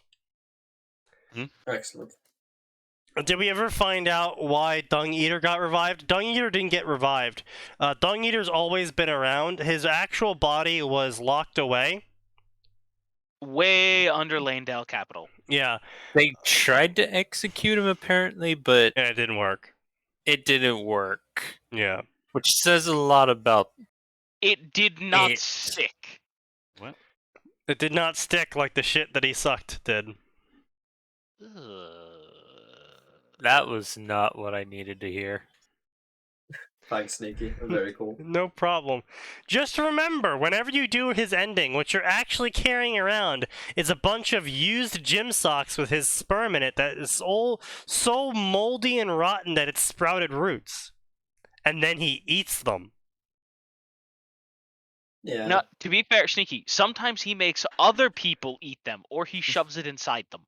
Excellent. Did we ever find out why Dung Eater got revived? Dung Eater didn't get revived. Dung Eater's always been around. His actual body was locked away. Way under Lanedale Capital. Yeah, They tried to execute him apparently, but and it didn't work. it didn't work. Yeah. Which says a lot about It did not It- stick. It did not stick like the shit that he sucked did. that was not what I needed to hear. Thanks, Sneaky. Very cool. No problem. Just remember, whenever you do his ending, what you're actually carrying around is a bunch of used gym socks with his sperm in it that is all so moldy and rotten that it sprouted roots. And then he eats them. Yeah. No, to be fair, Sneaky, sometimes he makes other people eat them, or he shoves it inside them.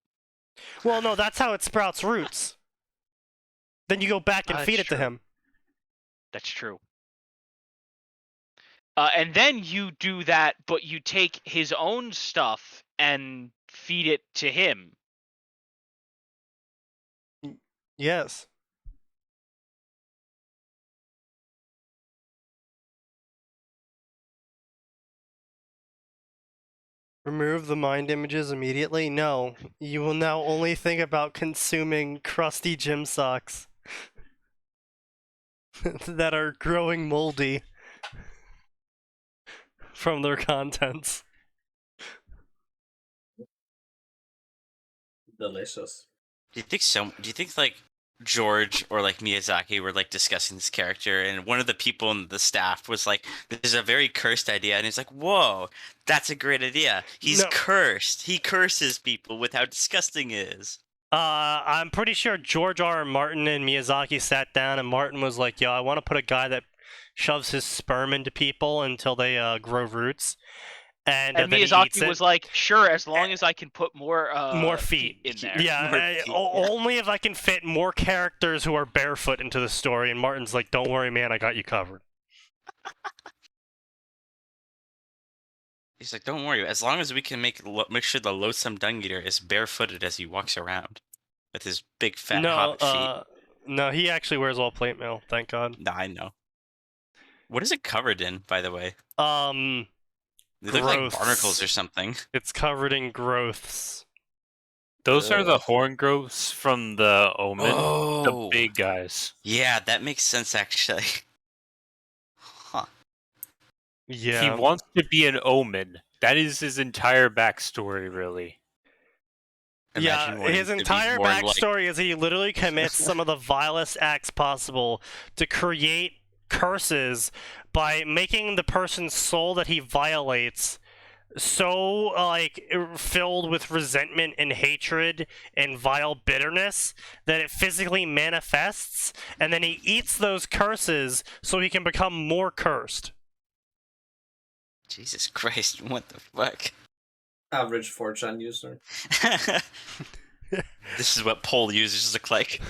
Well, no, that's how it sprouts roots. Then you go back and That's feed it to true. him. That's true. And then you do that, but you take his own stuff and feed it to him. Yes. Remove the mind images immediately? No. You will now only think about consuming crusty gym socks that are growing moldy from their contents. Delicious. Do you think like George or like Miyazaki were like discussing this character, and one of the people in the staff was like, "This is a very cursed idea," and he's like, "Whoa, that's a great idea. He's No. cursed. He curses people with how disgusting it is." I'm pretty sure George R. R. Martin and Miyazaki sat down, and Martin was like, "Yo, I want to put a guy that shoves his sperm into people until they grow roots." And then he eats Miyazaki it. was like, "Sure, as long as I can put more More feet in there." Yeah, More feet, yeah. only if I can fit more characters who are barefoot into the story. And Martin's like, "Don't worry, man, I got you covered." He's like, "Don't worry. As long as we can make sure the loathsome dung eater is barefooted as he walks around with his big fat hobbit feet." No, he actually wears all plate mail. Thank God. Nah, I know. What is it covered in, by the way? They look like Growths. barnacles or something. It's covered in growths. Those are the horn growths from the Omen. Oh, The big guys. Yeah, that makes sense actually. Huh. Yeah. He wants to be an Omen. That is his entire backstory, really. Imagine Yeah, wanting his to be entire born like- backstory is he literally commits some of the vilest acts possible to create curses by making the person's soul that he violates so like filled with resentment and hatred and vile bitterness that it physically manifests, and then he eats those curses so he can become more cursed. Jesus Christ, what the fuck? Average 4chan user. This is what poll users look like.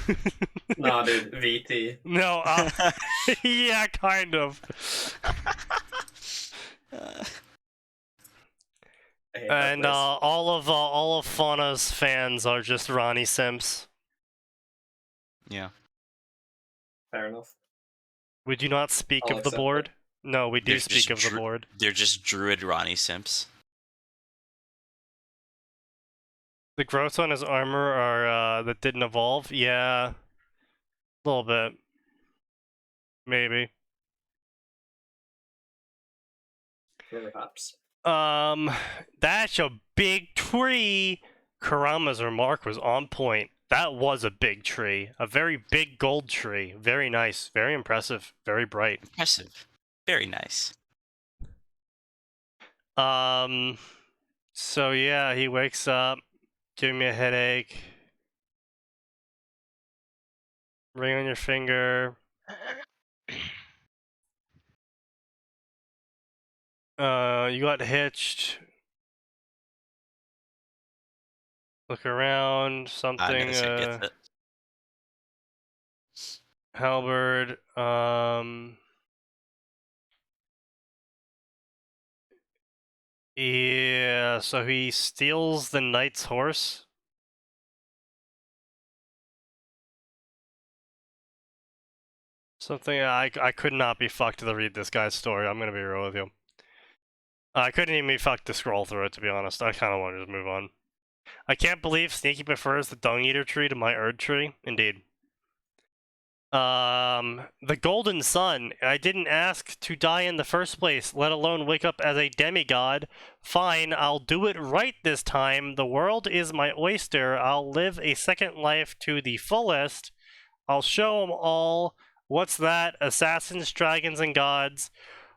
Nah, dude. VT. No, yeah, kind of. I hate that And place. all of Fauna's fans are just Ronnie Simps. Yeah. Fair enough. We do not speak I'll of the accept board. No, we do There's speak just of the board. They're just druid Ronnie Simps. The growths on his armor are that didn't evolve? Yeah. A little bit. Maybe. Perhaps. That's a big tree. Karama's remark was on point. That was a big tree. A very big gold tree. Very nice. Very impressive. Very bright. Impressive. Very nice. So yeah, he wakes up, giving me a headache. Ring on your finger. You got hitched. Look around, something, Never gets it. halberd, yeah, so he steals the knight's horse. Something, I could not be fucked to read this guy's story, I'm gonna be real with you. I couldn't even be fucked to scroll through it, to be honest. I kinda wanted to just move on. I can't believe Sneaky prefers the Dung Eater tree to my Erd tree. Indeed. The Golden Sun. I didn't ask to die in the first place, let alone wake up as a demigod. Fine, I'll do it right this time. The world is my oyster. I'll live a second life to the fullest. I'll show them all. What's that? Assassins, dragons, and gods.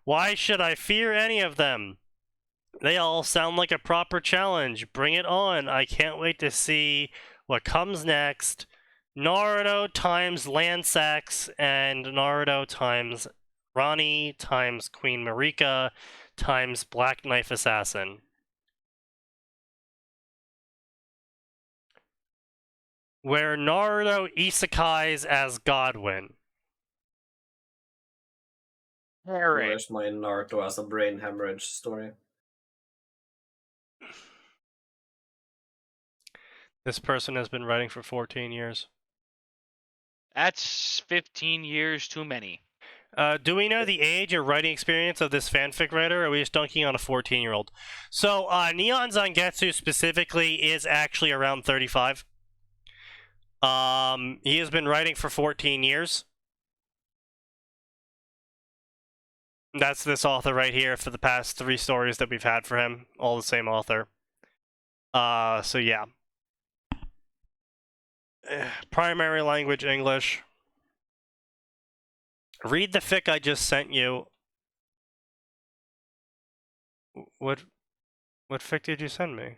Why should I fear any of them? They all sound like a proper challenge. Bring it on. I can't wait to see what comes next. Naruto times Lansax and Naruto times Rani times Queen Marika times Black Knife Assassin. Where Naruto isekais as Godwin. Where's my Naruto as a brain hemorrhage story? This person has been writing for 14 years. That's 15 years too many. Do we know the age or writing experience of this fanfic writer, or are we just dunking on a 14-year-old? So, Neon Zangetsu specifically is actually around 35. He has been writing for 14 years. That's this author right here for the past 3 stories that we've had for him. All the same author. So yeah. Primary language, English. Read the fic I just sent you. What fic did you send me?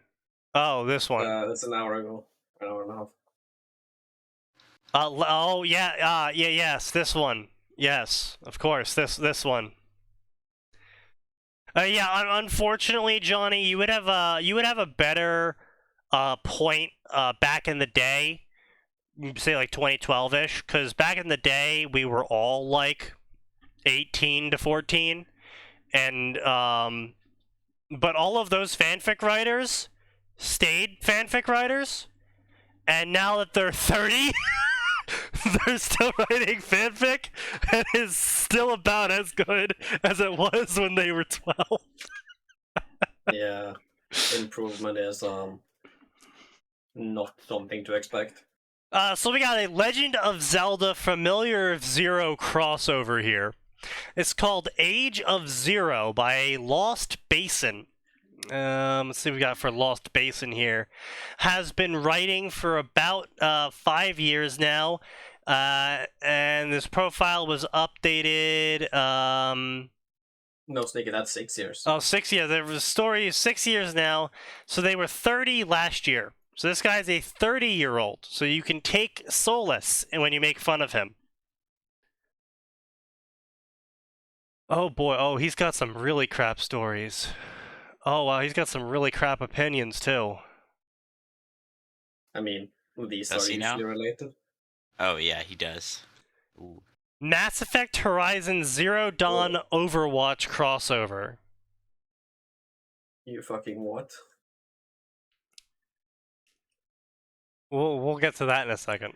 Oh, this one. That's an hour ago. An hour and a half. Oh yeah, yes, this one. Yes, of course, this one. Yeah, unfortunately, Johnny, you would have a better point back in the day, say like 2012-ish, because back in the day we were all like 18 to 14, and but all of those fanfic writers stayed fanfic writers, and now that they're 30. They're still writing fanfic, and it's still about as good as it was when they were 12. Yeah, improvement is not something to expect. So we got a Legend of Zelda Familiar of Zero crossover here. It's called Age of Zero by Lost Basin. Let's see what we got for Lost Basin here. Has been writing for about 5 years now, and this profile was updated. No, Sneaky, that's 6 years. Oh, 6 years. There was a story 6 years now, so they were 30 last year. So this guy's a 30-year-old. So you can take solace when you make fun of him. Oh boy, oh, he's got some really crap stories. Oh wow, he's got some really crap opinions too. I mean, these Does are he now? usually related. Oh yeah, he does. Ooh. Mass Effect Horizon Zero Dawn Overwatch crossover. You fucking what? We'll get to that in a second.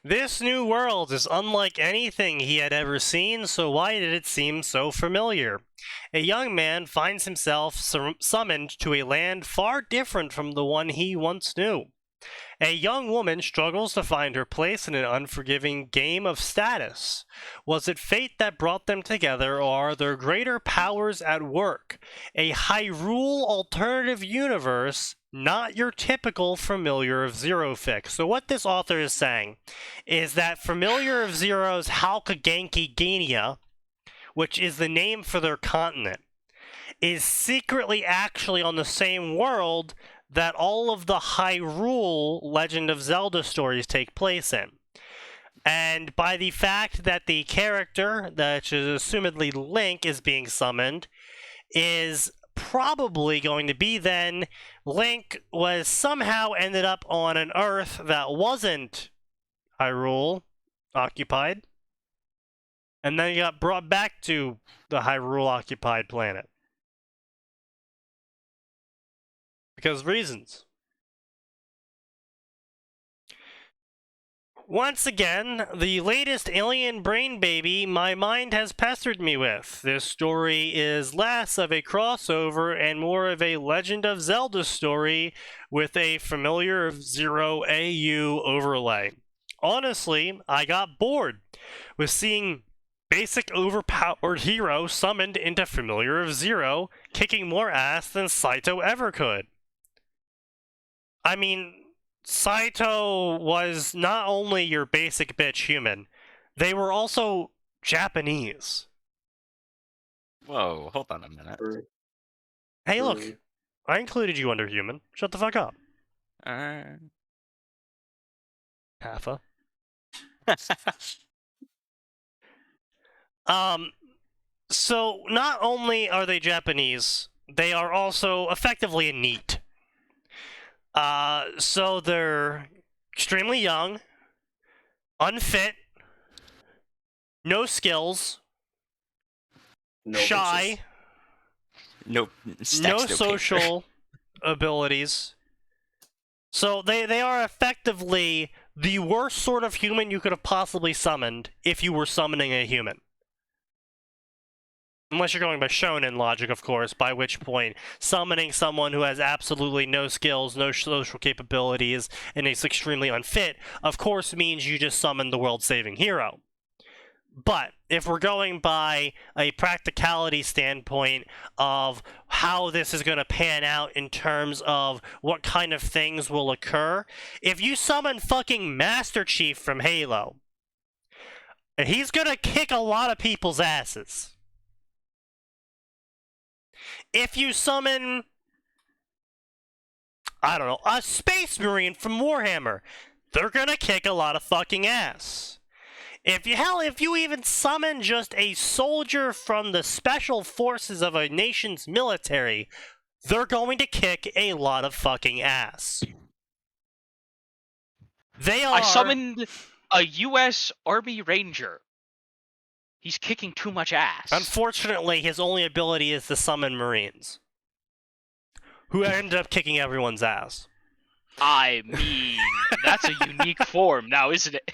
This new world is unlike anything he had ever seen, so why did it seem so familiar? A young man finds himself summoned to a land far different from the one he once knew. A young woman struggles to find her place in an unforgiving game of status. Was it fate that brought them together, or are there greater powers at work? A Hyrule alternative universe, not your typical Familiar of Zero fic. So what this author is saying is that Familiar of Zero's Halkaganki Gania, which is the name for their continent, is secretly actually on the same world that all of the Hyrule Legend of Zelda stories take place in. And by the fact that the character, that is assumedly Link, is being summoned, is probably going to be then Link was somehow ended up on an Earth that wasn't Hyrule occupied, and then he got brought back to the Hyrule occupied planet. Because reasons. Once again, the latest alien brain baby my mind has pestered me with. This story is less of a crossover and more of a Legend of Zelda story with a Familiar of Zero AU overlay. Honestly, I got bored with seeing basic overpowered hero summoned into Familiar of Zero kicking more ass than Saito ever could. I mean, Saito was not only your basic bitch human, they were also Japanese. Whoa, hold on a minute. Hey, look, I included you under human. Shut the fuck up. Halfa. So not only are they Japanese, they are also effectively a NEET. So they're extremely young, unfit, no skills, shy, no social abilities. So they are effectively the worst sort of human you could have possibly summoned if you were summoning a human. Unless you're going by shonen logic, of course, by which point summoning someone who has absolutely no skills, no social capabilities, and is extremely unfit, of course means you just summon the world-saving hero. But if we're going by a practicality standpoint of how this is going to pan out in terms of what kind of things will occur, if you summon fucking Master Chief from Halo, he's going to kick a lot of people's asses. If you summon, I don't know, a Space Marine from Warhammer, they're gonna kick a lot of fucking ass. If you even summon just a soldier from the special forces of a nation's military, they're going to kick a lot of fucking ass. I summoned a U.S. Army Ranger. He's kicking too much ass. Unfortunately, his only ability is to summon Marines, who ended up kicking everyone's ass. I mean, that's a unique form now, isn't it?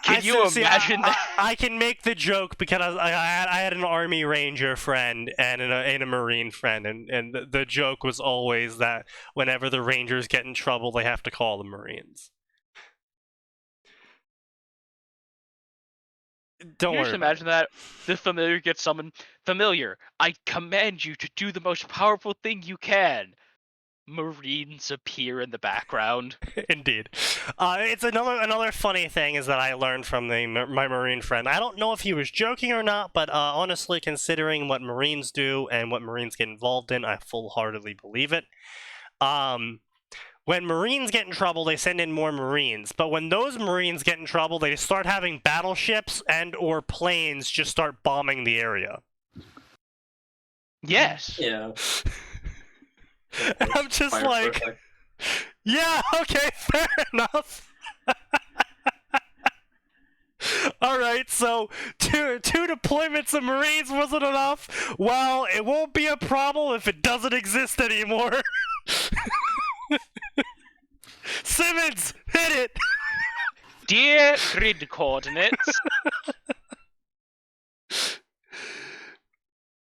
Can you imagine that? I can make the joke because I had an Army Ranger friend and a Marine friend, and the joke was always that whenever the Rangers get in trouble, they have to call the Marines. Don't worry. Just imagine that the Familiar gets summoned. Familiar, I command you to do the most powerful thing you can. Marines appear in the background. Indeed. It's another funny thing is that I learned from my Marine friend. I don't know if he was joking or not, but honestly, considering what Marines do and what Marines get involved in, I full-heartedly believe it. When Marines get in trouble, they send in more Marines. But when those Marines get in trouble, they start having battleships and or planes just start bombing the area. Yes. Yeah. And I'm just Fire like, perfect. yeah, okay, fair enough. Alright, so two deployments of Marines wasn't enough? Well, it won't be a problem if it doesn't exist anymore. Simmons, hit it! Dear grid coordinates.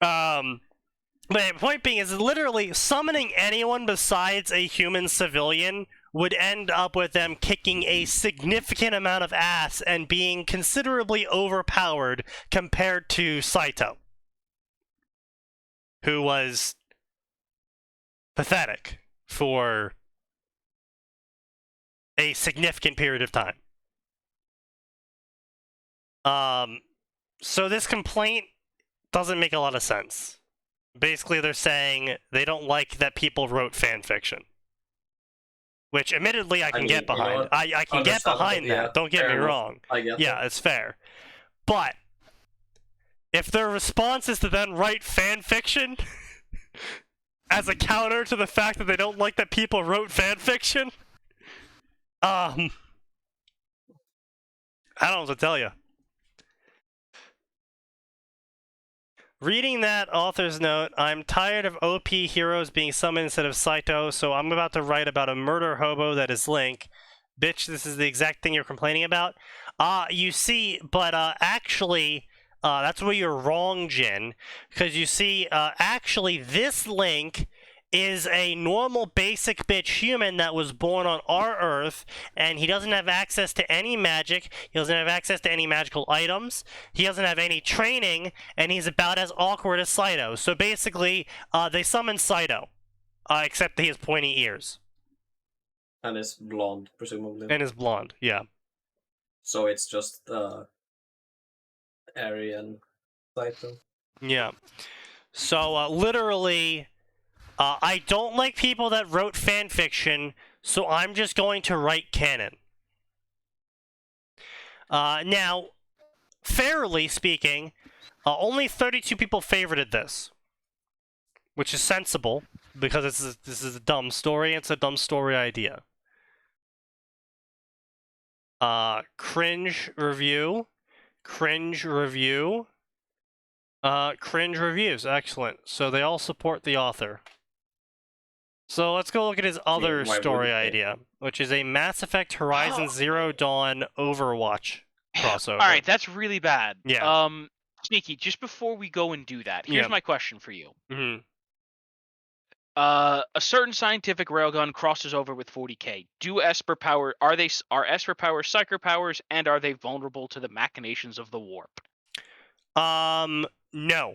But the point being is literally summoning anyone besides a human civilian would end up with them kicking a significant amount of ass and being considerably overpowered compared to Saito, who was pathetic for a significant period of time. So this complaint doesn't make a lot of sense. Basically, they're saying they don't like that people wrote fanfiction. Which, admittedly, I can get behind. I can get behind that, don't get me wrong. I get Yeah, it's fair. But, if their response is to then write fanfiction as a counter to the fact that they don't like that people wrote fanfiction, I don't know what to tell you. Reading that author's note, I'm tired of OP heroes being summoned instead of Saito, so I'm about to write about a murder hobo that is Link. Bitch, this is the exact thing you're complaining about? You see, but actually, that's where you're wrong, Jin. Because you see, actually, this Link is a normal basic bitch human that was born on our Earth, and he doesn't have access to any magic, he doesn't have access to any magical items, he doesn't have any training, and he's about as awkward as Saito. So basically, they summon Saito, except that he has pointy ears. And is blonde, presumably. And is blonde, yeah. So it's just Aryan Saito. Yeah. So, literally, I don't like people that wrote fanfiction, so I'm just going to write canon. Now, fairly speaking, only 32 people favorited this, which is sensible, because this is a dumb story, it's a dumb story idea. Cringe review, cringe review, cringe reviews, excellent. So they all support the author. So let's go look at his other story idea, which is a Mass Effect Horizon Zero Dawn Overwatch crossover. Alright, that's really bad. Yeah. Sneaky, just before we go and do that, here's my question for you. Mm-hmm. A certain scientific railgun crosses over with 40k. Are Esper powers psyker powers, and are they vulnerable to the machinations of the warp? No.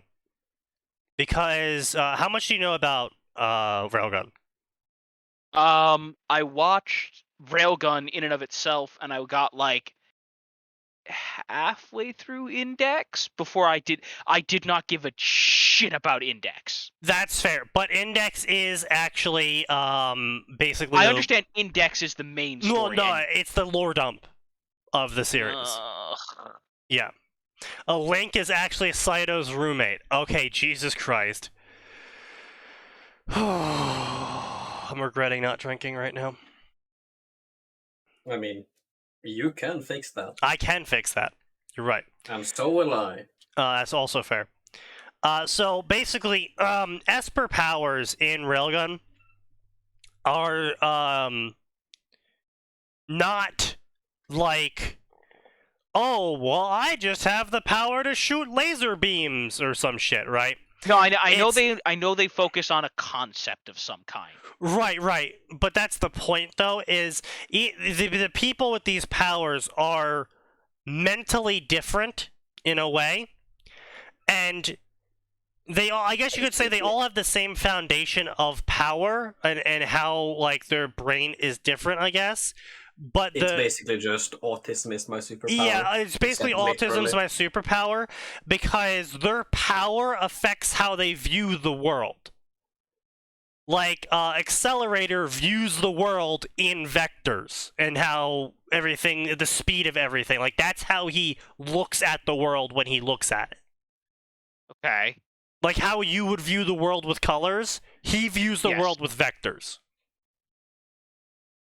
Because, how much do you know about, railgun? I watched Railgun in and of itself, and I got like halfway through Index before I did not give a shit about Index. That's fair, but Index is actually, basically... I understand Index is the main story. No, it's the lore dump of the series. Yeah. A Link is actually Saito's roommate. Okay, Jesus Christ. I'm regretting not drinking right now. I mean, you can fix that. I can fix that. You're right. And so will I. That's also fair. So basically, Esper powers in Railgun are not like, oh, well, I just have the power to shoot laser beams or some shit, right? No, I know they focus on a concept of some kind. Right. But that's the point, though, is the people with these powers are mentally different in a way, and they all, I guess you could say they all have the same foundation of power and how, like, their brain is different, I guess. But it's basically just autism is my superpower. Yeah, it's basically autism is my superpower, because their power affects how they view the world. Like, Accelerator views the world in vectors, and how everything, the speed of everything, like, that's how he looks at the world when he looks at it. Okay. Like how you would view the world with colors, he views the world with vectors.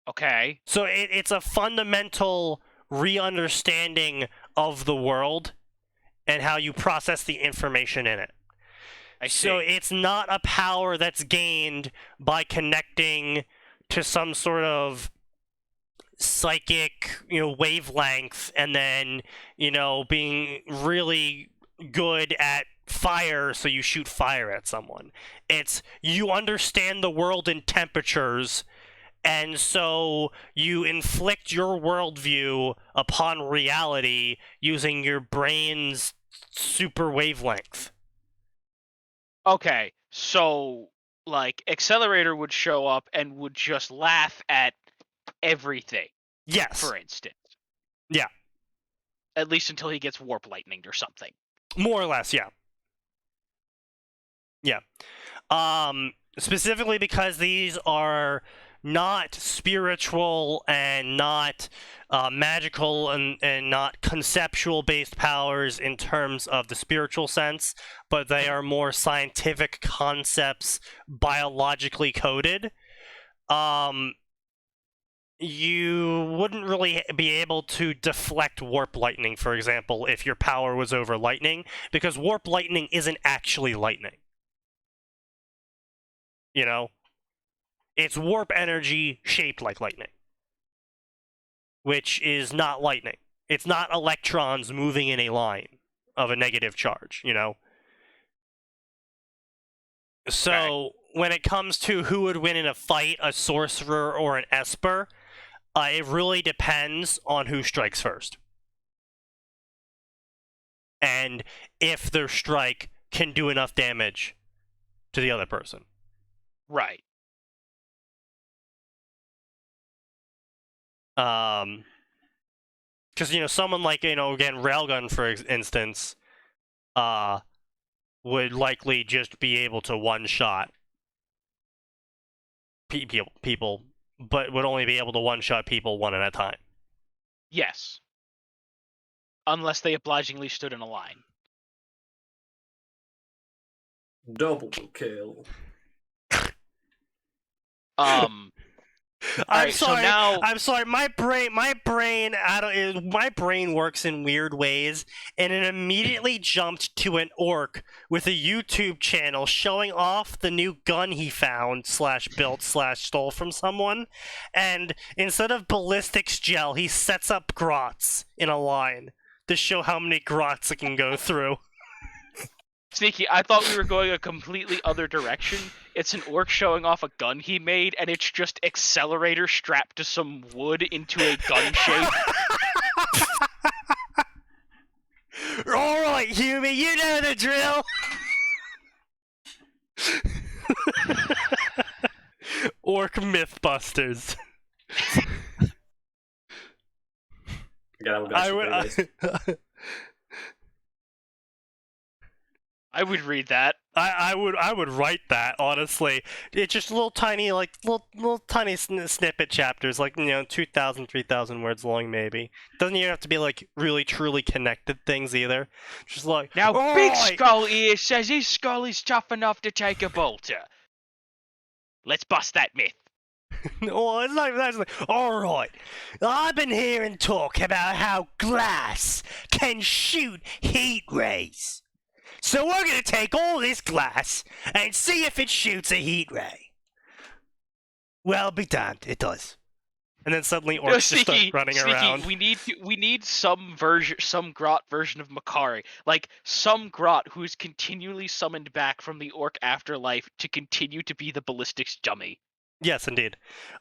Okay. So it's a fundamental re-understanding of the world and how you process the information in it. I see. So it's not a power that's gained by connecting to some sort of psychic, wavelength, and then, being really good at fire, so you shoot fire at someone. It's you understand the world in temperatures, and so you inflict your worldview upon reality using your brain's super wavelength. Okay, so like Accelerator would show up and would just laugh at everything, Yes. for instance. Yeah. At least until he gets warp lightninged or something. More or less, yeah. Yeah. Specifically because these are not spiritual and not magical and not conceptual based powers in terms of the spiritual sense, but they are more scientific concepts biologically coded. You wouldn't really be able to deflect warp lightning, for example, if your power was over lightning, because warp lightning isn't actually lightning. It's warp energy shaped like lightning, which is not lightning. It's not electrons moving in a line of a negative charge, So, when it comes to who would win in a fight, a sorcerer or an esper, it really depends on who strikes first. And if their strike can do enough damage to the other person. Right. Because, someone like, again, Railgun, for instance, would likely just be able to one-shot people, but would only be able to one-shot people one at a time. Yes. Unless they obligingly stood in a line. Double kill. I'm Alright, sorry. so now... I'm sorry. My brain works in weird ways, and it immediately jumped to an orc with a YouTube channel showing off the new gun he found /built /stole from someone, and instead of ballistics gel, he sets up grots in a line to show how many grots it can go through. Sneaky, I thought we were going a completely other direction. It's an orc showing off a gun he made, and it's just Accelerator strapped to some wood into a gun shape. Alright, Huey, you know the drill! Orc Mythbusters. I would read that. I would write that, honestly. It's just little tiny snippet chapters, 2,000, 3,000 words long, maybe. Doesn't even have to be really truly connected things either. Just now, Big Skull here says his skull is tough enough to take a bolter. Let's bust that myth. Well, it's not even that. Alright, I've been hearing talk about how glass can shoot heat rays. So we're going to take all this glass and see if it shoots a heat ray. Well, be damned, it does. And then suddenly orcs just start running around. We need some grot version of Makari, some grot who's continually summoned back from the orc afterlife to continue to be the ballistics dummy. Yes, indeed.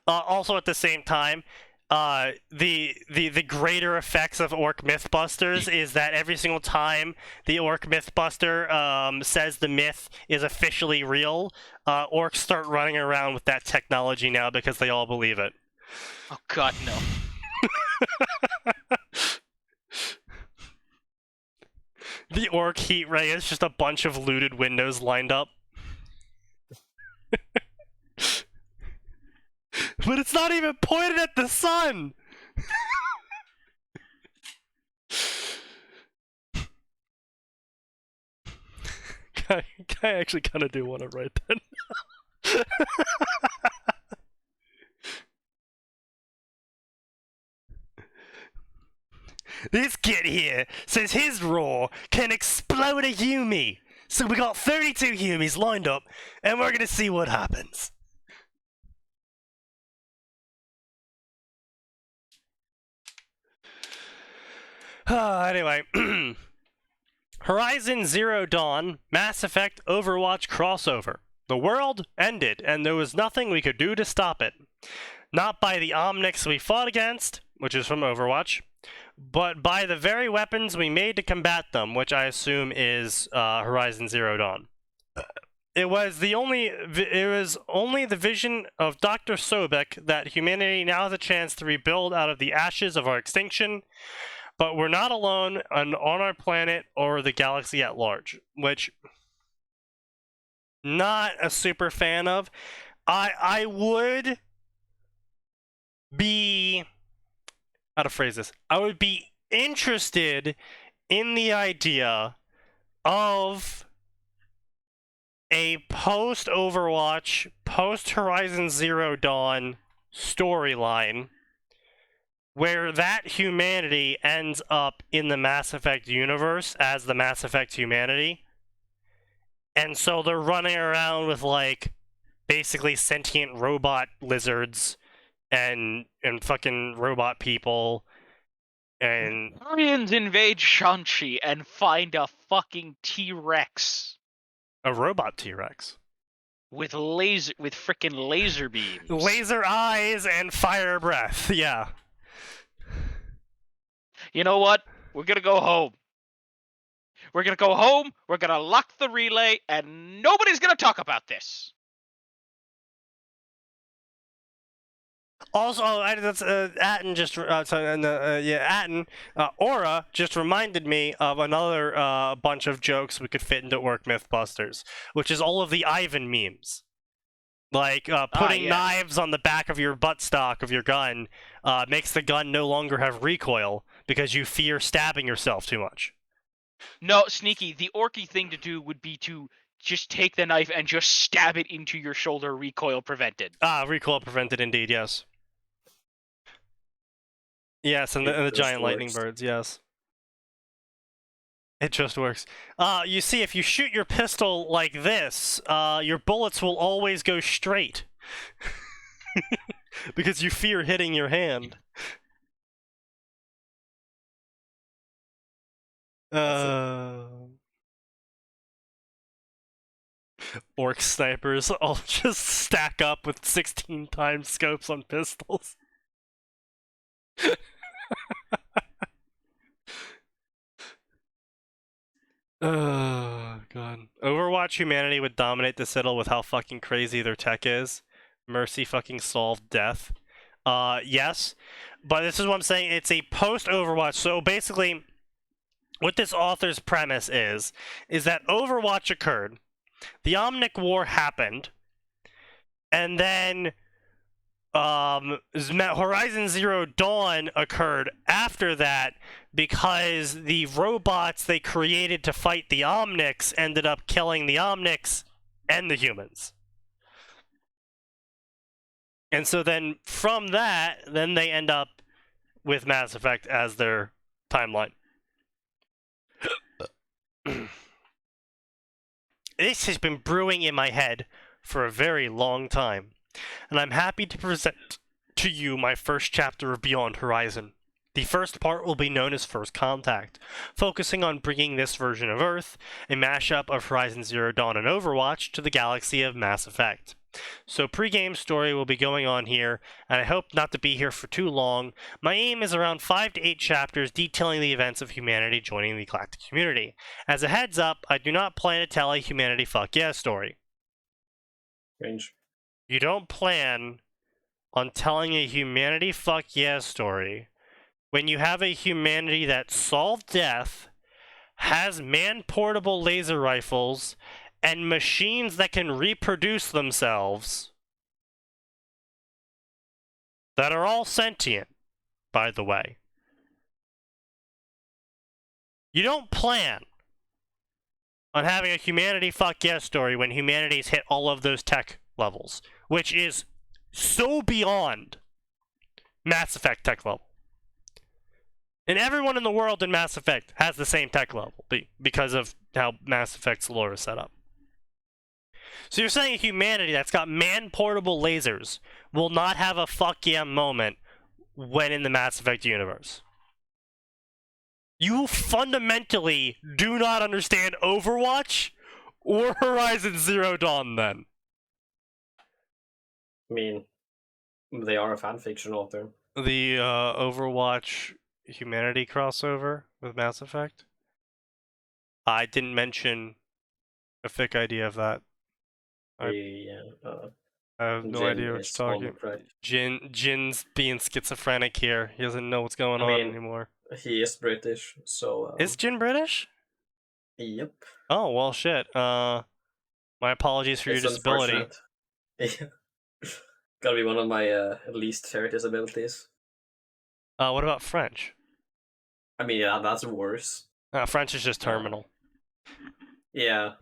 Also, at the same time, the greater effects of Orc Mythbusters is that every single time the Orc Mythbuster says the myth is officially real, orcs start running around with that technology now because they all believe it. Oh god, no. The orc heat ray is just a bunch of looted windows lined up. But it's not even pointed at the sun! I actually kind of do want to write that. This kid here says his roar can explode a Yumi. So we got 32 Yumis lined up, and we're gonna see what happens. Anyway, Horizon Zero Dawn, Mass Effect Overwatch crossover. The world ended, and there was nothing we could do to stop it. Not by the Omnics we fought against, which is from Overwatch, but by the very weapons we made to combat them, which I assume is Horizon Zero Dawn. It was only the vision of Dr. Sobek that humanity now has a chance to rebuild out of the ashes of our extinction, but we're not alone on our planet or the galaxy at large, which not a super fan of. I would be, how to phrase this, I would be interested in the idea of a post-Overwatch, post-Horizon Zero Dawn storyline where that humanity ends up in the Mass Effect universe as the Mass Effect humanity. And so they're running around with, like, basically sentient robot lizards and fucking robot people. And Aliens invade Shanxi and find a fucking T-Rex a robot T-Rex. with frickin' laser beams. Laser eyes and fire breath, yeah. You know what? We're gonna go home. We're gonna go home, we're gonna lock the relay, and nobody's gonna talk about this. Also, that's Atin just Atin Aura just reminded me of another bunch of jokes we could fit into Orc Mythbusters, which is all of the Ivan memes, like putting knives on the back of your buttstock of your gun makes the gun no longer have recoil because you fear stabbing yourself too much. No, Sneaky, the orky thing to do would be to just take the knife and just stab it into your shoulder, recoil prevented. Recoil prevented indeed, yes. Yes, and the It giant just lightning works. birds, yes. It just works. You see, if you shoot your pistol like this, your bullets will always go straight. Because you fear hitting your hand. Orc snipers all just stack up with 16 times scopes on pistols. Oh, God. Overwatch humanity would dominate the Citadel with how fucking crazy their tech is. Mercy fucking solved death. Yes. But this is what I'm saying. It's a post-Overwatch. So basically, what this author's premise is that Overwatch occurred, the Omnic War happened, and then Horizon Zero Dawn occurred after that because the robots they created to fight the Omnics ended up killing the Omnics and the humans. And so then from that, then they end up with Mass Effect as their timeline. This has been brewing in my head for a very long time, and I'm happy to present to you my first chapter of Beyond Horizon. The first part will be known as First Contact, focusing on bringing this version of Earth, a mashup of Horizon Zero Dawn and Overwatch, to the galaxy of Mass Effect. So pre-game story will be going on here, and I hope not to be here for too long. My aim is around 5 to 8 chapters detailing the events of humanity joining the galactic community. As a heads up, I do not plan to tell a humanity fuck yeah story. Range. You don't plan on telling a humanity fuck yeah story when you have a humanity that solved death, has man-portable laser rifles, and machines that can reproduce themselves, that are all sentient, by the way. You don't plan on having a humanity fuck yeah story when humanity's hit all of those tech levels, which is so beyond Mass Effect tech level. And everyone in the world in Mass Effect has the same tech level because of how Mass Effect's lore is set up. So you're saying humanity that's got man-portable lasers will not have a fuck yeah moment when in the Mass Effect universe. you fundamentally do not understand Overwatch or Horizon Zero Dawn then. I mean, they are a fanfiction author. The Overwatch humanity crossover with Mass Effect. I didn't mention a thick idea of that. Yeah. I have no Jin idea what is you're on talking. the track. Jin's being schizophrenic here. He doesn't know what's going I on mean, anymore. He is British, so. Is Jin British? Yep. Oh well, shit. My apologies for your It's disability. unfortunate. Yeah. Gotta be one of my least favorite disabilities. What about French? I mean, yeah, that's worse. French is just terminal. Yeah,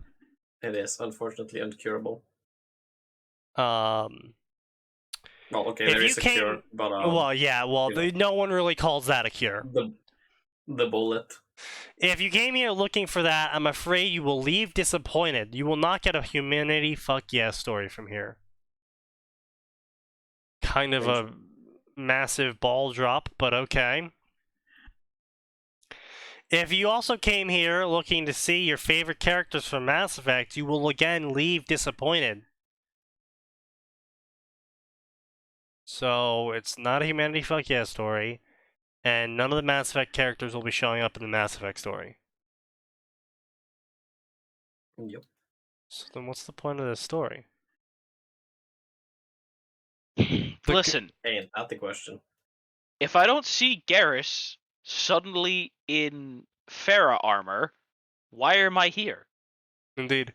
it is unfortunately uncurable. Um. Well, okay, If there you is a came- cure, but Well, yeah. Well, you know. no one really calls that a cure. The bullet. If you came here looking for that, I'm afraid you will leave disappointed. You will not get a humanity fuck yeah story from here. Kind of a massive ball drop, but okay. If you also came here looking to see your favorite characters from Mass Effect, you will again leave disappointed. So, it's not a humanity fuck yeah story, and none of the Mass Effect characters will be showing up in the Mass Effect story. Yep. So then what's the point of this story? Listen, Ain't that the question? if I don't see Garrus suddenly in Farah armor, why am I here? Indeed.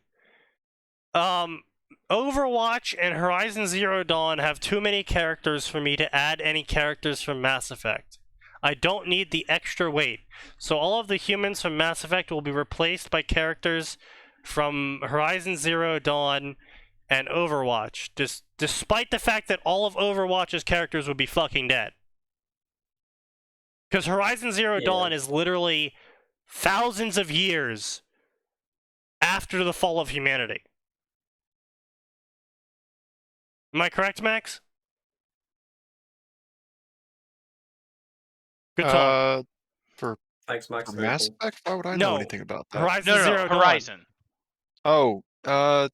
Overwatch and Horizon Zero Dawn have too many characters for me to add any characters from Mass Effect. I don't need the extra weight. So all of the humans from Mass Effect will be replaced by characters from Horizon Zero Dawn and Overwatch, despite the fact that all of Overwatch's characters would be fucking dead. Because Horizon Zero Dawn is literally thousands of years after the fall of humanity. Am I correct, Max? Good talk. Thanks, Max. For very Mass cool. Effect? Why would I No, know anything about that? Horizon No, Zero Dawn. Horizon. Oh, I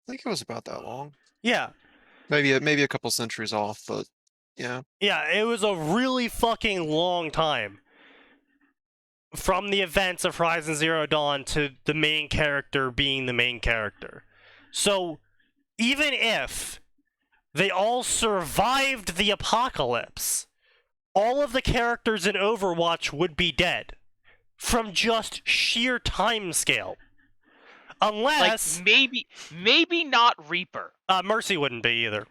think it was about that long. Yeah. Maybe a couple centuries off, but yeah. Yeah, it was a really fucking long time. From the events of Horizon Zero Dawn to the main character being the main character. So, even if they all survived the apocalypse, all of the characters in Overwatch would be dead. From just sheer time scale. Unless... Like, maybe not Reaper. Mercy wouldn't be either.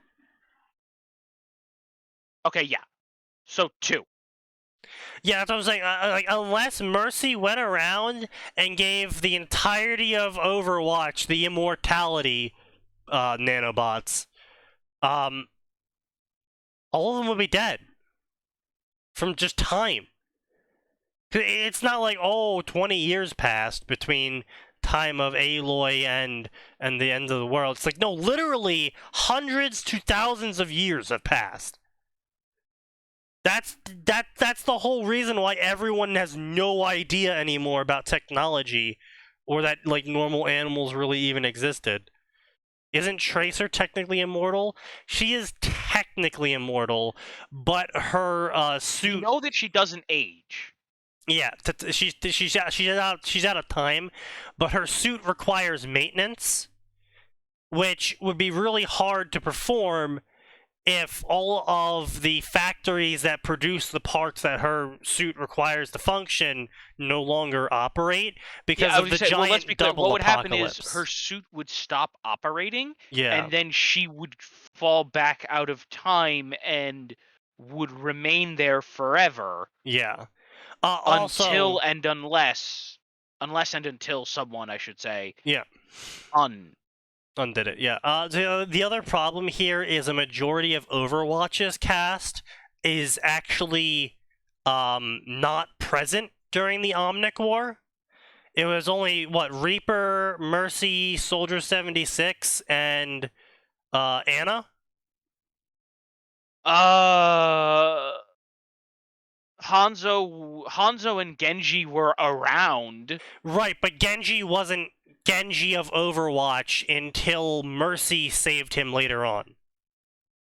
Okay, yeah. So 2. Yeah, that's what I'm saying. Like, unless Mercy went around and gave the entirety of Overwatch the immortality nanobots, all of them would be dead. From just time. It's not like, 20 years passed between time of Aloy and the end of the world. It's like, no, literally hundreds to thousands of years have passed. That's the whole reason why everyone has no idea anymore about technology or that like normal animals really even existed. Isn't Tracer technically immortal? She is technically immortal, but her suit. You know that she doesn't age. Yeah, she's out of time, but her suit requires maintenance, which would be really hard to perform if all of the factories that produce the parts that her suit requires to function no longer operate because of the giant double what would apocalypse. happen is her suit would stop operating, Yeah. and then she would fall back out of time and would remain there forever. Yeah. Until and unless and until someone, I should say. Yeah. Undid it, yeah. The other problem here is a majority of Overwatch's cast is actually not present during the Omnic War. It was only, Reaper, Mercy, Soldier 76, and Anna? Hanzo and Genji were around. Right, but Genji wasn't Genji of Overwatch until Mercy saved him later on.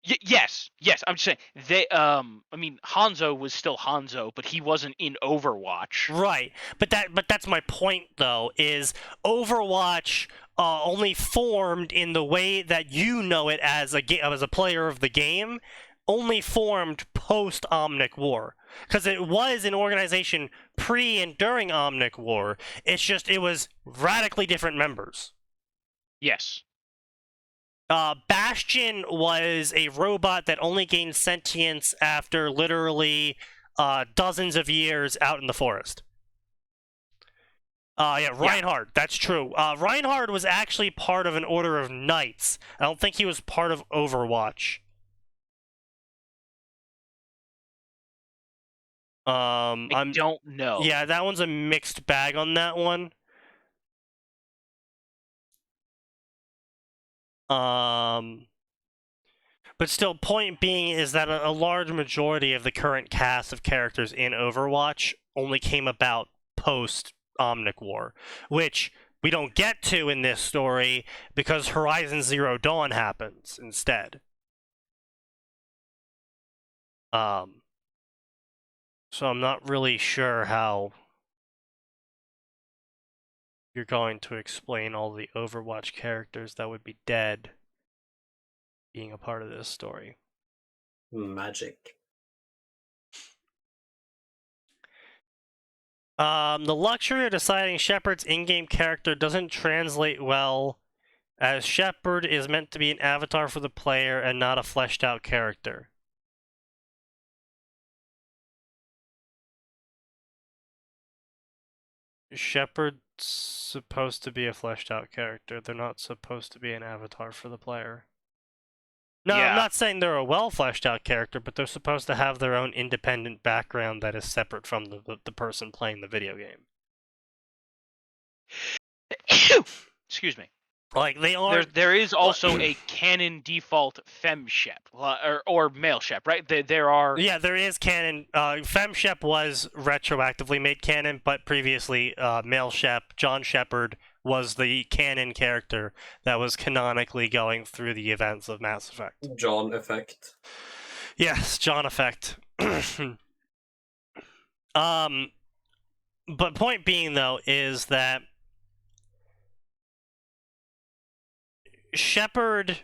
Yes. I'm just saying they. I mean, Hanzo was still Hanzo, but he wasn't in Overwatch. Right, but that's my point though. Is Overwatch only formed in the way that you know it as a player of the game, only formed post Omnic War, because it was an organization pre and during Omnic War. It's just it was radically different members. Yes. Bastion was a robot that only gained sentience after literally dozens of years out in the forest. Reinhardt, that's true. Reinhardt was actually part of an Order of Knights. I don't think he was part of Overwatch. I don't know. Yeah, that one's a mixed bag on that one. But still, point being is that a large majority of the current cast of characters in Overwatch only came about post Omnic War, which we don't get to in this story because Horizon Zero Dawn happens instead. So I'm not really sure how you're going to explain all the Overwatch characters that would be dead being a part of this story. Magic. The luxury of deciding Shepard's in-game character doesn't translate well, as Shepard is meant to be an avatar for the player and not a fleshed-out character. Shepard's supposed to be a fleshed-out character. They're not supposed to be an avatar for the player. No, Yeah. I'm not saying they're a well-fleshed-out character, but they're supposed to have their own independent background that is separate from the person playing the video game. Excuse me. Like, they are... There is also a canon default fem shep or male shep, right? There are. Yeah, there is canon. Fem Shep was retroactively made canon, but previously, male Shep, John Shepard, was the canon character that was canonically going through the events of Mass Effect. John effect. Yes, John effect. But point being though is that Shepard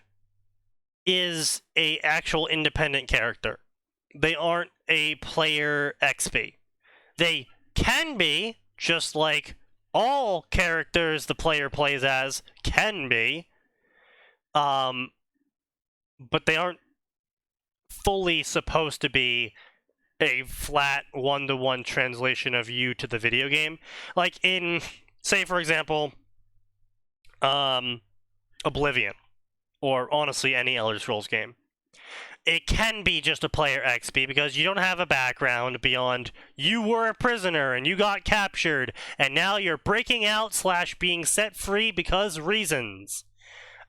is a actual independent character. They aren't a player XP. They can be, just like all characters the player plays as can be, but they aren't fully supposed to be a flat one-to-one translation of you to the video game. Like in, say for example, Oblivion, or honestly any Elder Scrolls game. It can be just a player XP because you don't have a background beyond you were a prisoner and you got captured and now you're breaking out / being set free because reasons.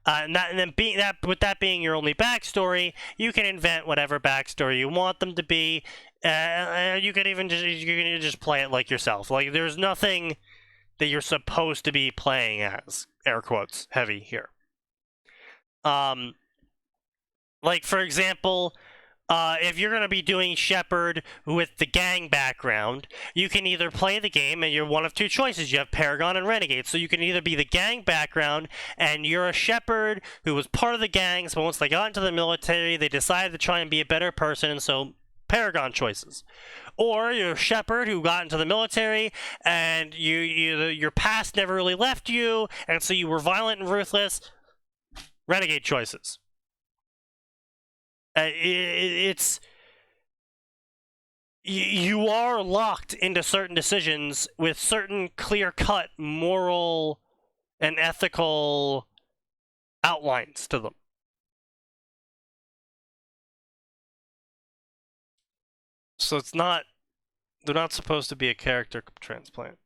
With that being your only backstory, you can invent whatever backstory you want them to be. You can just play it like yourself. Like there's nothing that you're supposed to be playing as. Air quotes heavy here. Like for example, if you're going to be doing Shepard with the gang background, you can either play the game and you're one of two choices. You have Paragon and Renegade. So you can either be the gang background and you're a Shepard who was part of the gangs, but once they got into the military, they decided to try and be a better person, and so Paragon choices. Or you're a Shepard who got into the military and your past never really left you, and so you were violent and ruthless. Renegade choices. You are locked into certain decisions with certain clear-cut moral and ethical outlines to them. So they're not supposed to be a character transplant.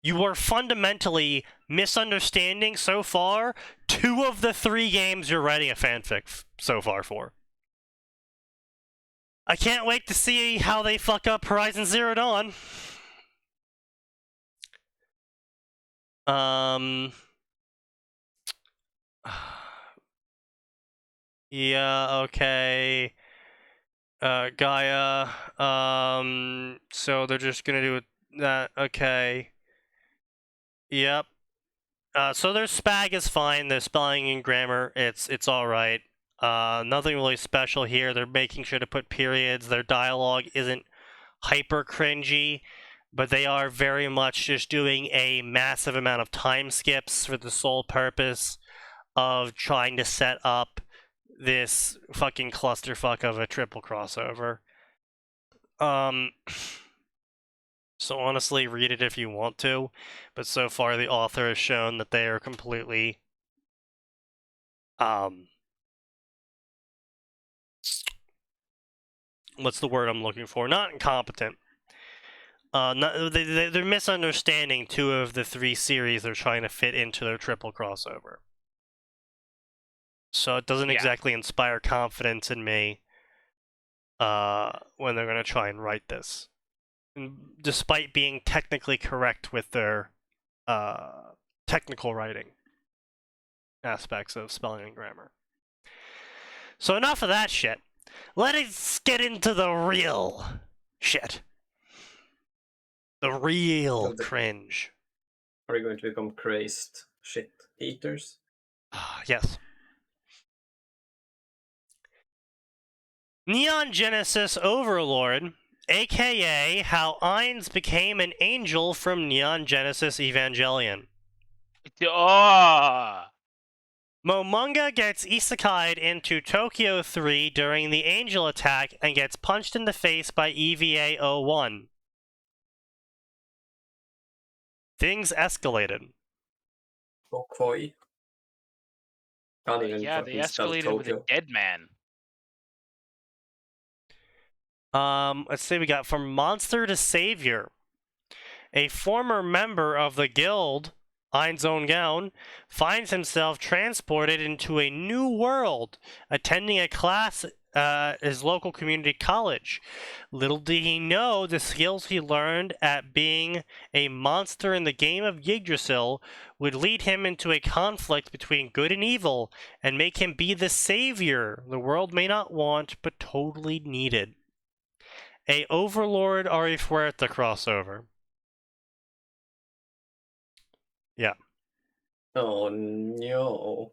You are fundamentally misunderstanding so far 2 of the 3 games you're writing a fanfic so far for. I can't wait to see how they fuck up Horizon Zero Dawn. Yeah, okay. Gaia, so they're just gonna do that, okay. Yep. So their spag is fine, their spelling and grammar, it's alright. Nothing really special here, they're making sure to put periods, their dialogue isn't hyper cringy, but they are very much just doing a massive amount of time skips for the sole purpose of trying to set up this fucking clusterfuck of a triple crossover. So honestly, read it if you want to, but so far the author has shown that they are completely what's the word I'm looking for? Not incompetent. They're misunderstanding 2 of the 3 series they're trying to fit into their triple crossover. So it doesn't exactly inspire confidence in me when they're going to try and write this. Despite being technically correct with their technical writing aspects of spelling and grammar. So enough of that shit. Let's get into the real shit. The real cringe. Are you going to become crazed shit eaters? Yes. Neon Genesis Overlord, aka how Ainz became an angel from Neon Genesis Evangelion. Momonga gets isekai'd into Tokyo 3 during the angel attack and gets punched in the face by EVA-01. Things escalated. Okoi. Yeah, they escalated with a dead man. Let's see, we got from Monster to Savior. A former member of the guild, Ainz Own Gown, finds himself transported into a new world, attending a class at his local community college. Little did he know the skills he learned at being a monster in the game of Yggdrasil would lead him into a conflict between good and evil, and make him be the savior the world may not want, but totally needed. A Overlord Ari Fuerte crossover. Yeah. Oh no.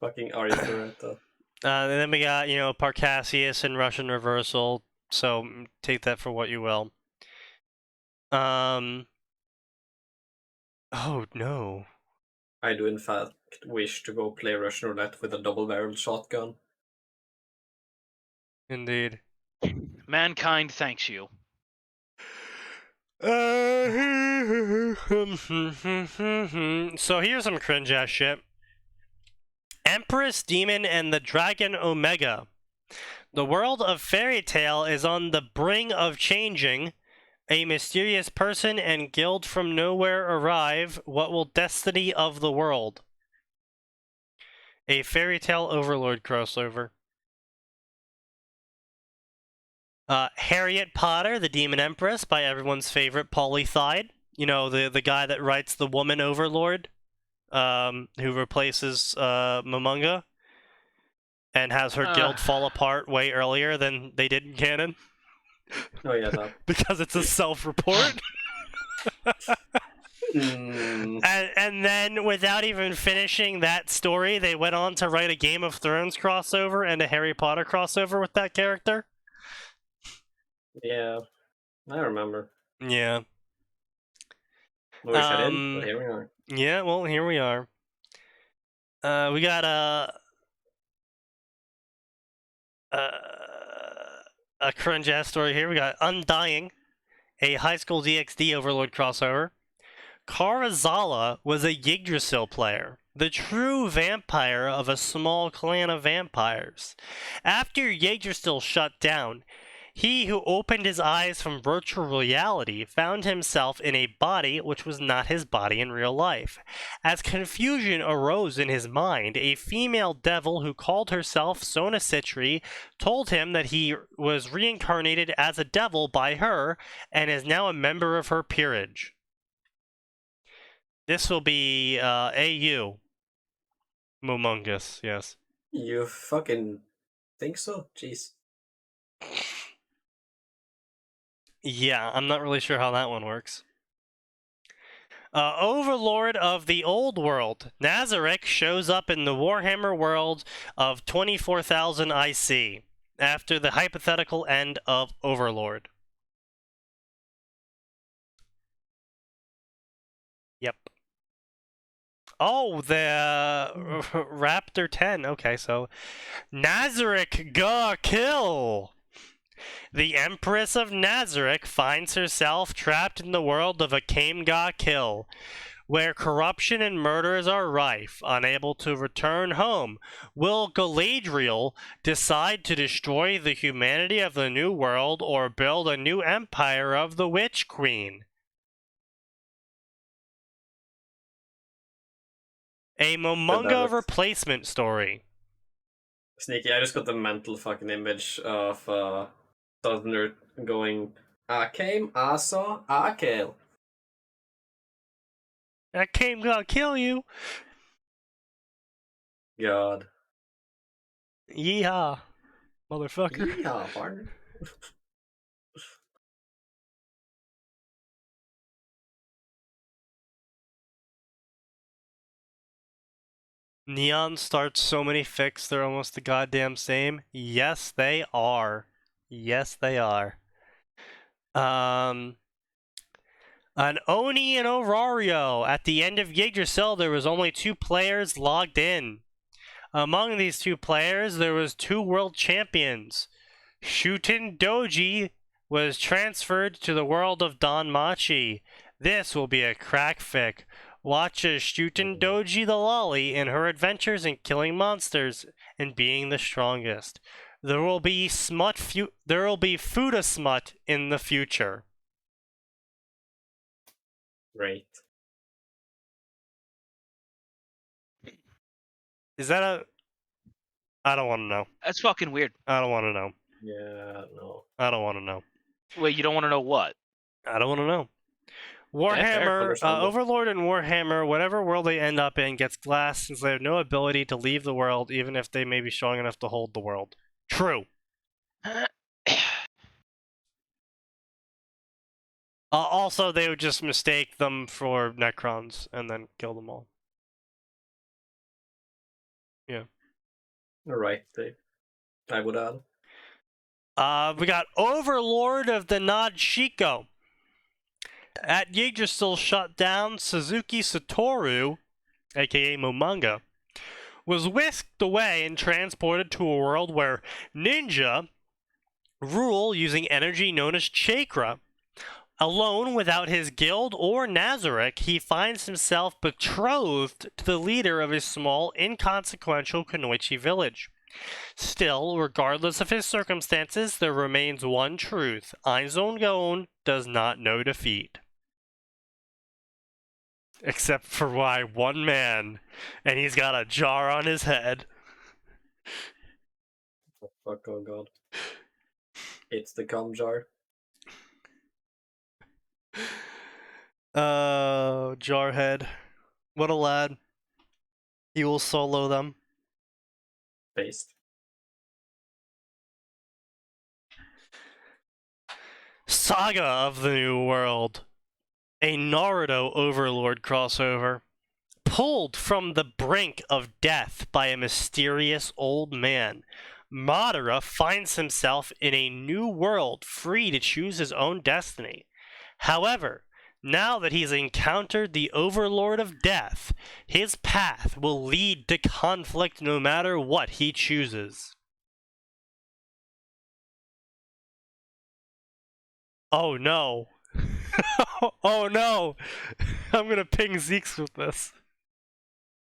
Fucking Ari Fuerte. And then we got, Parcassius and Russian Reversal, so take that for what you will. Oh no. I do in fact wish to go play Russian Roulette with a double-barreled shotgun. Indeed. Mankind thanks you. So here's some cringe ass shit. Empress Demon and the Dragon Omega. The world of Fairy Tail is on the brink of changing. A mysterious person and guild from nowhere arrive. What will destiny of the world? A Fairy Tail Overlord crossover. Harriet Potter, the Demon Empress, by everyone's favorite Polythide. The guy that writes the Woman Overlord, who replaces Momonga, and has her guild fall apart way earlier than they did in canon. Oh yeah, that. Because it's a self-report. And then, without even finishing that story, they went on to write a Game of Thrones crossover and a Harry Potter crossover with that character. Yeah, I remember. Yeah. I wish I didn't, but here we are. Yeah, well, here we are. We got a cringe-ass story here. We got Undying, a High School DxD Overlord crossover. Karazala was a Yggdrasil player, the true vampire of a small clan of vampires. After Yggdrasil shut down, He who opened his eyes from virtual reality found himself in a body which was not his body in real life. As confusion arose in his mind, a female devil who called herself Sona Citri told him that he was reincarnated as a devil by her and is now a member of her peerage. This will be AU. Momungus, yes. You fucking think so? Jeez. Yeah, I'm not really sure how that one works. Overlord of the Old World, Nazarick shows up in the Warhammer world of 24,000 IC, after the hypothetical end of Overlord. Yep. Oh, the Raptor 10. Okay, so Nazarick ga kill! The Empress of Nazarick finds herself trapped in the world of a Ga Kill, where corruption and murders are rife. Unable to return home, will Galadriel decide to destroy the humanity of the New World or build a new empire of the Witch Queen? A Momunga replacement story. Sneaky, I just got the mental fucking image of Suthner going, I came, I saw, I kill. That gonna kill you. God. Yeehaw, motherfucker. Yeah, partner. Neon starts so many fics, they're almost the goddamn same. Yes, they are. Yes, they are. An Oni and Aurario. At the end of Yggdrasil, there was only 2 players logged in. Among these 2 players, there was 2 world champions. Shuten Doji was transferred to the world of Danmachi. This will be a crack fic. Watch as Shuten Doji the Lolly in her adventures in killing monsters and being the strongest. There will be Fuda smut in the future. Great. Is that a... I don't want to know. That's fucking weird. I don't want to know. Yeah, no. I don't want to know. Wait, you don't want to know what? I don't want to know. fair, Warhammer, understandable. Overlord and Warhammer, whatever world they end up in, gets glass since they have no ability to leave the world, even if they may be strong enough to hold the world. True. Also, they would just mistake them for Necrons and then kill them all. Alright, I would add. We got Overlord of the Nadshiko. At Yggdrasil shut down, Suzuki Satoru, aka Momunga, was whisked away and transported to a world where ninja rule using energy known as chakra. Alone without his guild or Nazarick, he finds himself betrothed to the leader of his small, inconsequential Kunoichi village. Still, regardless of his circumstances, there remains one truth. Einzone does not know defeat. Except for why one man, and he's got a jar on his head. Oh, fuck, oh god. It's the cum jar. Jarhead. What a lad. He will solo them. Based. Saga of the New World. A Naruto Overlord crossover. Pulled from the brink of death by a mysterious old man, Madara finds himself in a new world, free to choose his own destiny. However, now that he's encountered the Overlord of Death, his path will lead to conflict no matter what he chooses. Oh no. Oh no. I'm gonna ping Zeeks with this.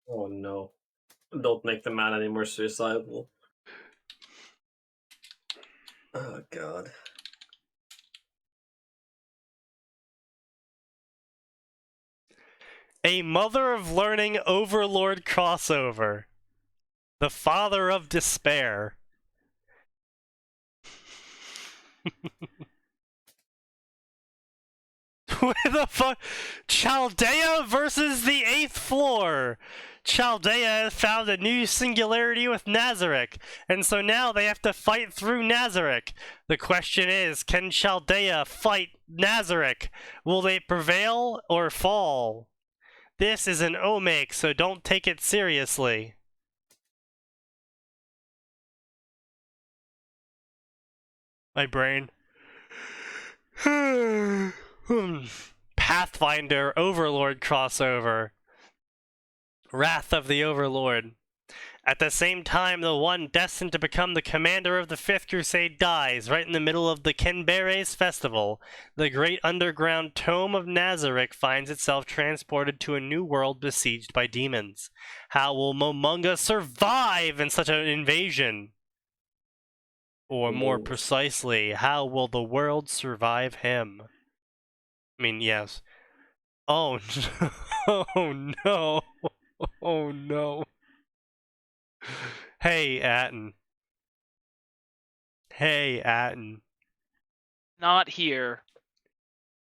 Oh no. Don't make the man any more suicidal. Oh god. A Mother of Learning Overlord crossover. The Father of Despair. What the fuck? Chaldea versus the 8th floor. Chaldea has found a new singularity with Nazarick, and so now they have to fight through Nazarick. The question is, can Chaldea fight Nazarick? Will they prevail or fall? This is an omake, so don't take it seriously. My brain. Pathfinder Overlord crossover. Wrath of the Overlord. At the same time, the one destined to become the commander of the Fifth Crusade dies, right in the middle of the Kenberes festival. The great underground tome of Nazarick finds itself transported to a new world besieged by demons. How will Momonga survive in such an invasion? Or more precisely, how will the world survive him? I mean, yes. Oh no. Oh no. Oh no. Hey, Atin. Hey, Atin. Not here.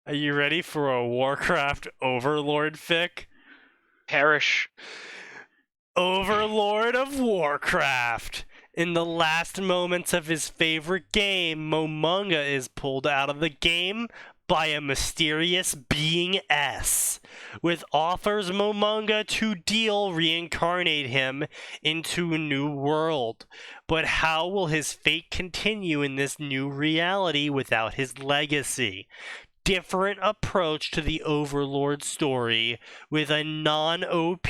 Are you ready for a Warcraft Overlord fic? Perish. Overlord of Warcraft. In the last moments of his favorite game, Momonga is pulled out of the game by a mysterious being S, with author's Momonga to deal reincarnate him into a new world. But how will his fate continue in this new reality without his legacy? Different approach to the Overlord story with a non-OP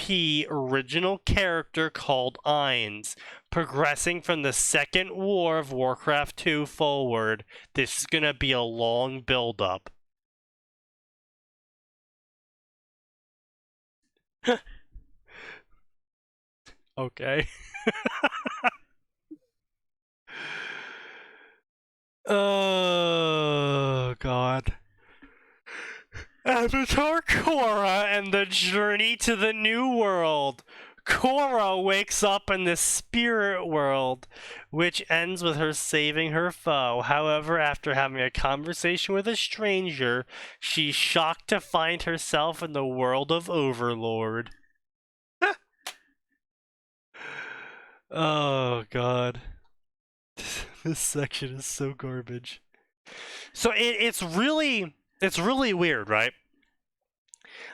original character called Ainz, progressing from the Second War of Warcraft 2 forward. This is gonna be a long build-up. Okay. Oh, God. Avatar Korra and the journey to the new world. Korra wakes up in the spirit world, which ends with her saving her foe. However, after having a conversation with a stranger, she's shocked to find herself in the world of Overlord. Oh, God. This section is so garbage. So it's really weird, right?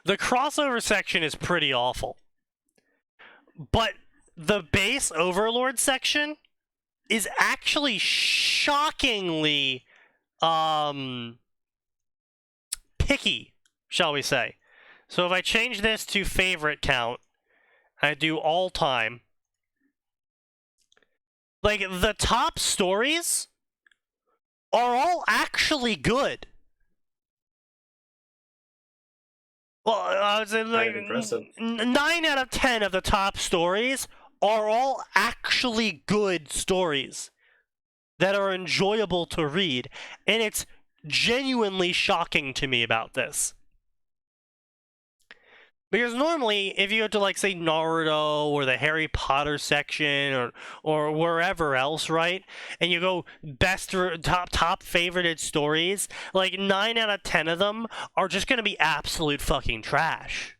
The crossover section is pretty awful. But the base Overlord section is actually shockingly picky, shall we say. So if I change this to favorite count, I do all time. Like, the top stories are all actually good. Well, I would say like impressive. 9 out of 10 of the top stories are all actually good stories that are enjoyable to read, and it's genuinely shocking to me about this. Because normally, if you go to, like, say, Naruto or the Harry Potter section or wherever else, right? And you go best or top favorited stories, like 9 out of 10 of them are just going to be absolute fucking trash.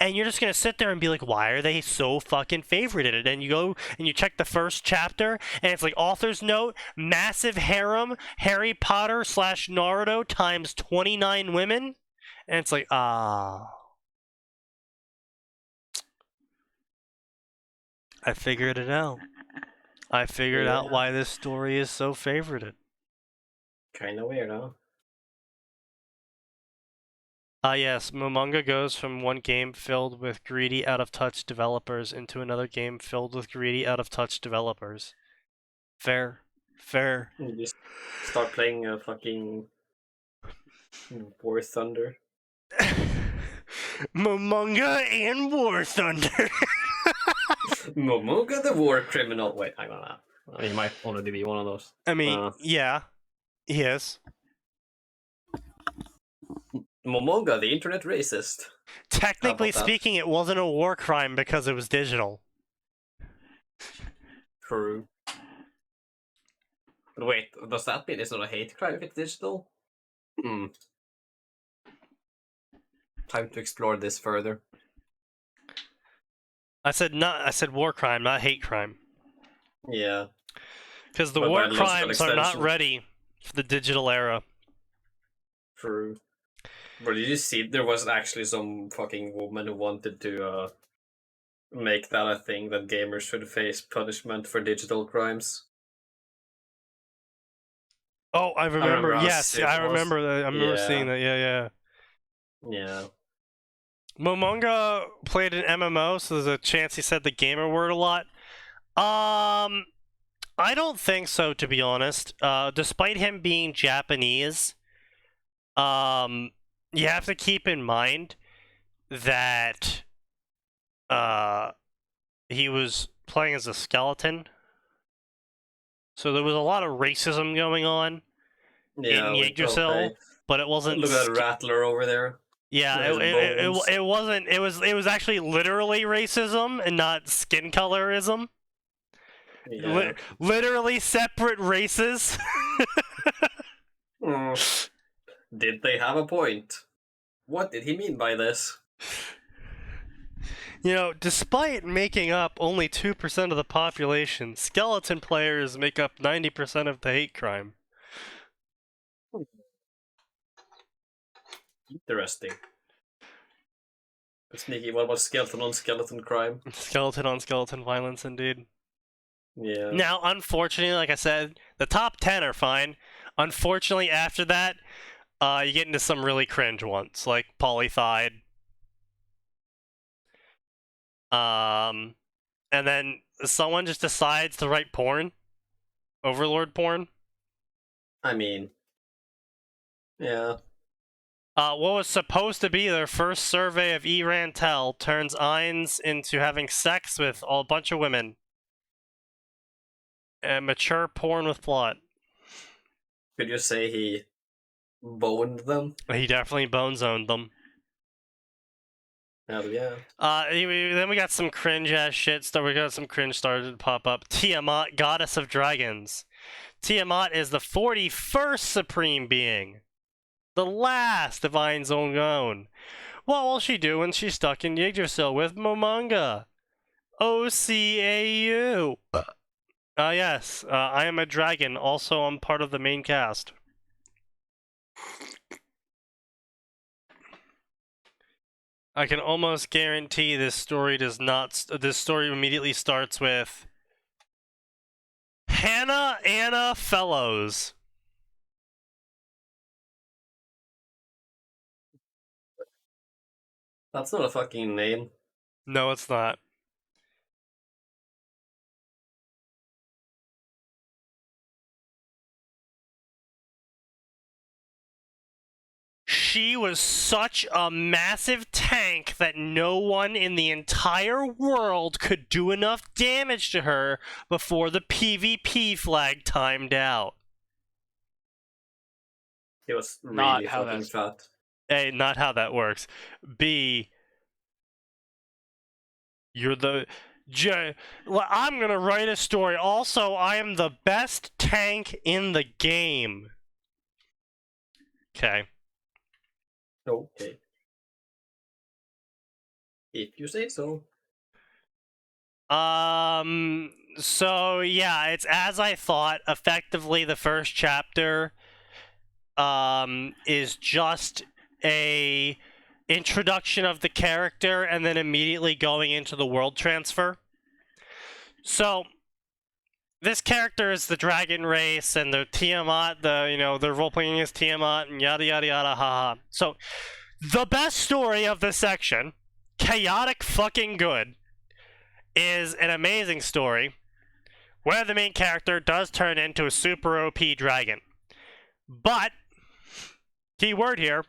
And you're just going to sit there and be like, why are they so fucking favorited? And you go and you check the first chapter, and it's like, author's note, massive harem, Harry Potter / Naruto times 29 women. And it's like, I figured it out. I figured out why this story is so favorited. Kinda weird, huh? Yes, Momonga goes from one game filled with greedy, out-of-touch developers into another game filled with greedy, out-of-touch developers. Fair. Fair. You just start playing a fucking War Thunder. Momonga and War Thunder. Momonga the War Criminal. Wait, hang on now. He might already be one of those. I mean, yeah. Yes. Momonga, the internet racist. Technically that? speaking, it wasn't a war crime because it was digital. True. But wait, does that mean it's not a hate crime if it's digital? Hmm. Time to explore this further. I said war crime, not hate crime. Yeah. Because the But war by logical crimes are not extension. ready for the digital era. True. But did you see there was actually some fucking woman who wanted to make that a thing that gamers should face punishment for digital crimes? Oh, I remember. how Yes, sick I it was. remember that. I remember Yeah. seeing that. Yeah. Yeah. Momonga played an MMO, so there's a chance he said the gamer word a lot. I don't think so, to be honest. Despite him being Japanese, you have to keep in mind that he was playing as a skeleton. So there was a lot of racism going on Yeah. in Yggdrasil, but it wasn't. Look at that Rattler over there. Yeah, With his bones. it wasn't. It was actually literally racism and not skin colorism. Yeah. Literally separate races. Did they have a point? What did he mean by this? You know, despite making up only 2% of the population, skeleton players make up 90% of the hate crime. Interesting. But Sneaky, what about skeleton on skeleton crime? Skeleton on skeleton violence, indeed. Yeah. Now, unfortunately, like I said, the top 10 are fine. Unfortunately, after that, you get into some really cringe ones, like polythide. And then someone just decides to write porn. Overlord porn. I mean, yeah. What was supposed to be their first survey of Rantel turns Ainz into having sex with a bunch of women. And mature porn with plot. Could you say he boned them? He definitely bone zoned them. Hell yeah. Then we got some cringe ass shit. We got some cringe started to pop up. Tiamat, goddess of dragons. Tiamat is the 41st supreme being. The last of Ain's own. What will she do when she's stuck in Yggdrasil with Momonga? OCAU. Yes. I am a dragon. Also, I'm part of the main cast. I can almost guarantee this story does not. This story immediately starts with Hannah Anna Fellows. That's not a fucking name. No, it's not. She was such a massive tank that no one in the entire world could do enough damage to her before the PvP flag timed out. He was Not really how fucking fat. A, not how that works. B, you're the... I'm gonna write a story. Also, I am the best tank in the game. Okay. Okay. If you say so. So yeah, it's as I thought. Effectively, the first chapter is just a introduction of the character and then immediately going into the world transfer. So this character is the dragon race and the Tiamat, they're role-playing as Tiamat and yada yada yada haha. So the best story of this section, chaotic fucking good, is an amazing story where the main character does turn into a super OP dragon. But, key word here,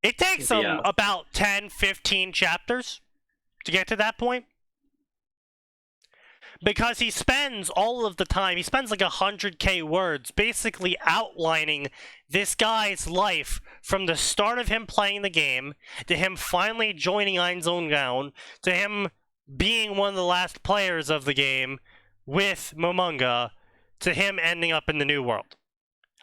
it takes them about 10, 15 chapters to get to that point. because he spends all of the time, he spends like 100k words basically outlining this guy's life from the start of him playing the game, to him finally joining Ein Zonedown, to him being one of the last players of the game with Momonga, to him ending up in the New World.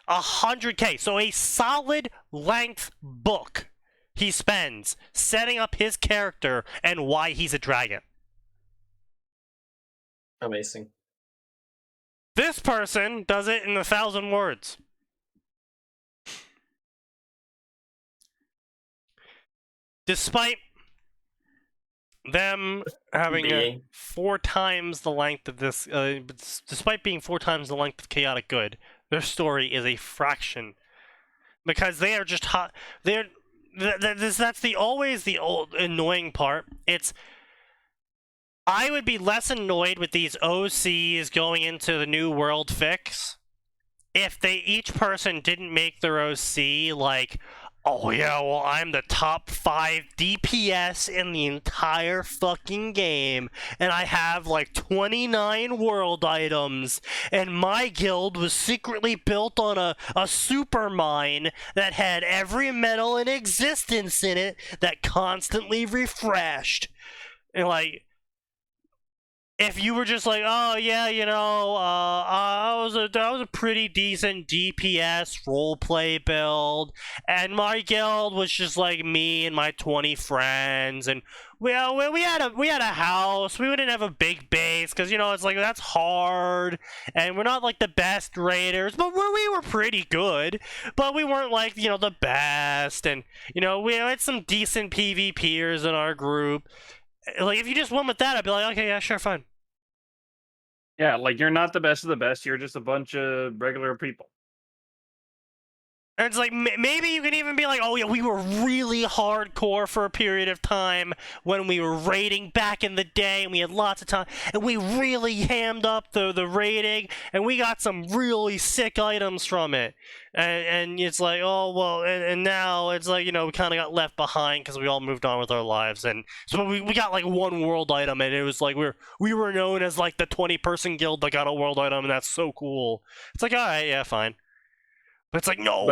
100k, so a solid length book he spends setting up his character and why he's a dragon. Amazing. This person does it in 1,000 words. Despite them having 4 times the length of this, despite being 4 times the length of Chaotic Good, their story is a fraction, because they are just hot. That's always the old annoying part. I would be less annoyed with these OCs going into the New World fix if each person didn't make their OC like, oh yeah, well, I'm the top 5 DPS in the entire fucking game, and I have like 29 world items, and my guild was secretly built on a super mine that had every metal in existence in it that constantly refreshed. And like, if you were just like, oh yeah, you know, I was a pretty decent DPS roleplay build, and my guild was just like me and my 20 friends, and we had a house. We wouldn't have a big base because, you know, it's like that's hard, and we're not like the best raiders, but we were pretty good, but we weren't like, you know, the best, and you know, we had some decent PvPers in our group. Like, if you just went with that, I'd be like, okay, yeah, sure, fine. Yeah, like, you're not the best of the best. You're just a bunch of regular people. And it's like, maybe you can even be like, oh yeah, we were really hardcore for a period of time when we were raiding back in the day, and we had lots of time, and we really hammed up the raiding, and we got some really sick items from it. And it's like, oh, well, and now it's like, you know, we kind of got left behind because we all moved on with our lives. And so we got like 1 world item, and it was like we were known as like the 20-person guild that got a world item, and that's so cool. It's like, all right, yeah, fine. But it's like, no.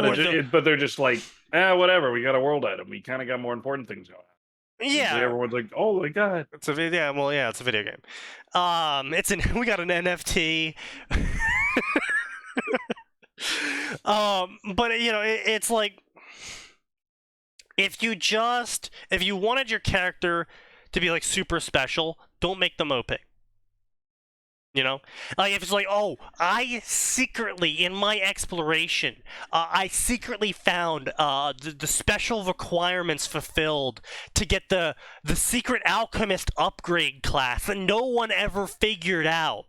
But they're just like, whatever. We got a world item. We kind of got more important things going on. Yeah. Everyone's like, oh my god. It's a video. Well, yeah, it's a video game. We got an NFT. But you know, it's like, if you wanted your character to be like super special, don't make them OP. You know, like if it's like, oh, I secretly, in my exploration, I secretly found the special requirements fulfilled to get the secret alchemist upgrade class that no one ever figured out.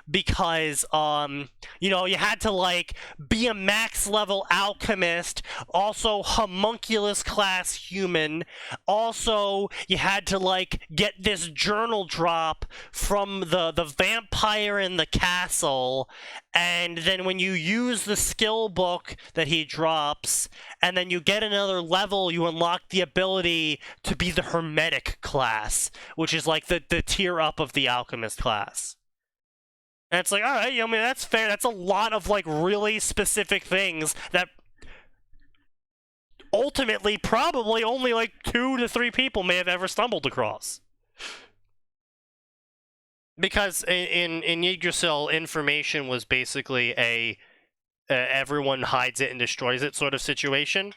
Because, you know, you had to, like, be a max-level alchemist, also homunculus class human, also you had to, like, get this journal drop from the vampire in the castle, and then when you use the skill book that he drops, and then you get another level, you unlock the ability to be the hermetic class, which is, like, the tier up of the alchemist class. And it's like, all right, I mean, that's fair. That's a lot of, like, really specific things that ultimately probably only, like, 2 to 3 people may have ever stumbled across. Because in Yggdrasil, information was basically a everyone hides it and destroys it sort of situation.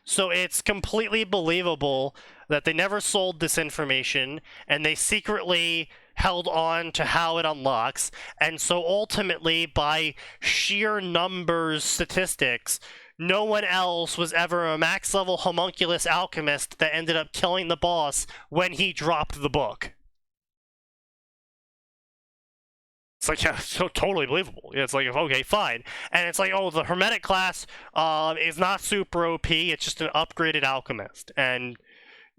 So it's completely believable that they never sold this information, and they secretly held on to how it unlocks, and so ultimately, by sheer numbers statistics, no one else was ever a max-level homunculus alchemist that ended up killing the boss when he dropped the book. It's like, yeah, so totally believable. It's like, okay, fine. And it's like, oh, the hermetic class is not super OP, it's just an upgraded alchemist. And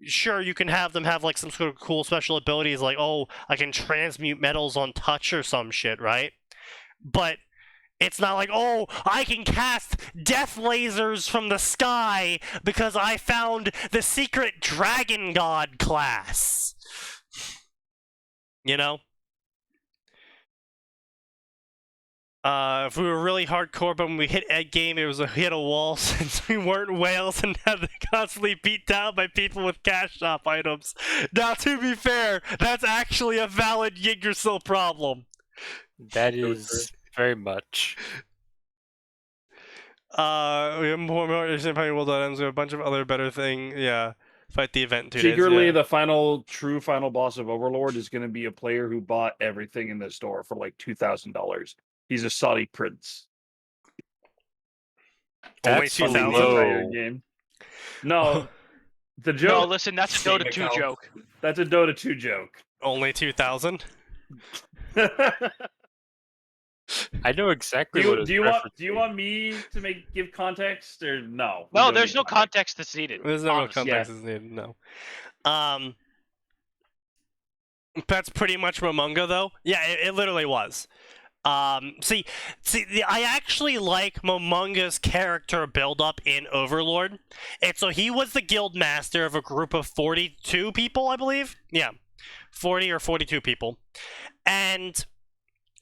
sure, you can have them have, like, some sort of cool special abilities, like, oh, I can transmute metals on touch or some shit, right? But it's not like, oh, I can cast death lasers from the sky because I found the secret dragon god class. You know? If we were really hardcore, but when we hit end game, it was a hit a wall since we weren't whales and had to constantly beat down by people with cash shop items. Now, to be fair, that's actually a valid Yggdrasil problem. That is very much. We have more well done. We have a bunch of other better things. Yeah. Fight the event in 2 days. Secretly, Yeah. the true final boss of Overlord is going to be a player who bought everything in the store for like $2,000. He's a Saudi prince. Only That's 2,000? low. Game. No, the No, joke. listen, that's a Dota 2 joke. That's a Dota 2 joke. Only 2,000? I know exactly what do you it's want me to give context or no? No, there's no context that's needed. There's no real honestly. context is needed, no. That's pretty much Momonga, though. Yeah, it literally was. See, I actually like Momonga's character build-up in Overlord. And so he was the guild master of a group of 42 people, I believe? Yeah, 40 or 42 people. And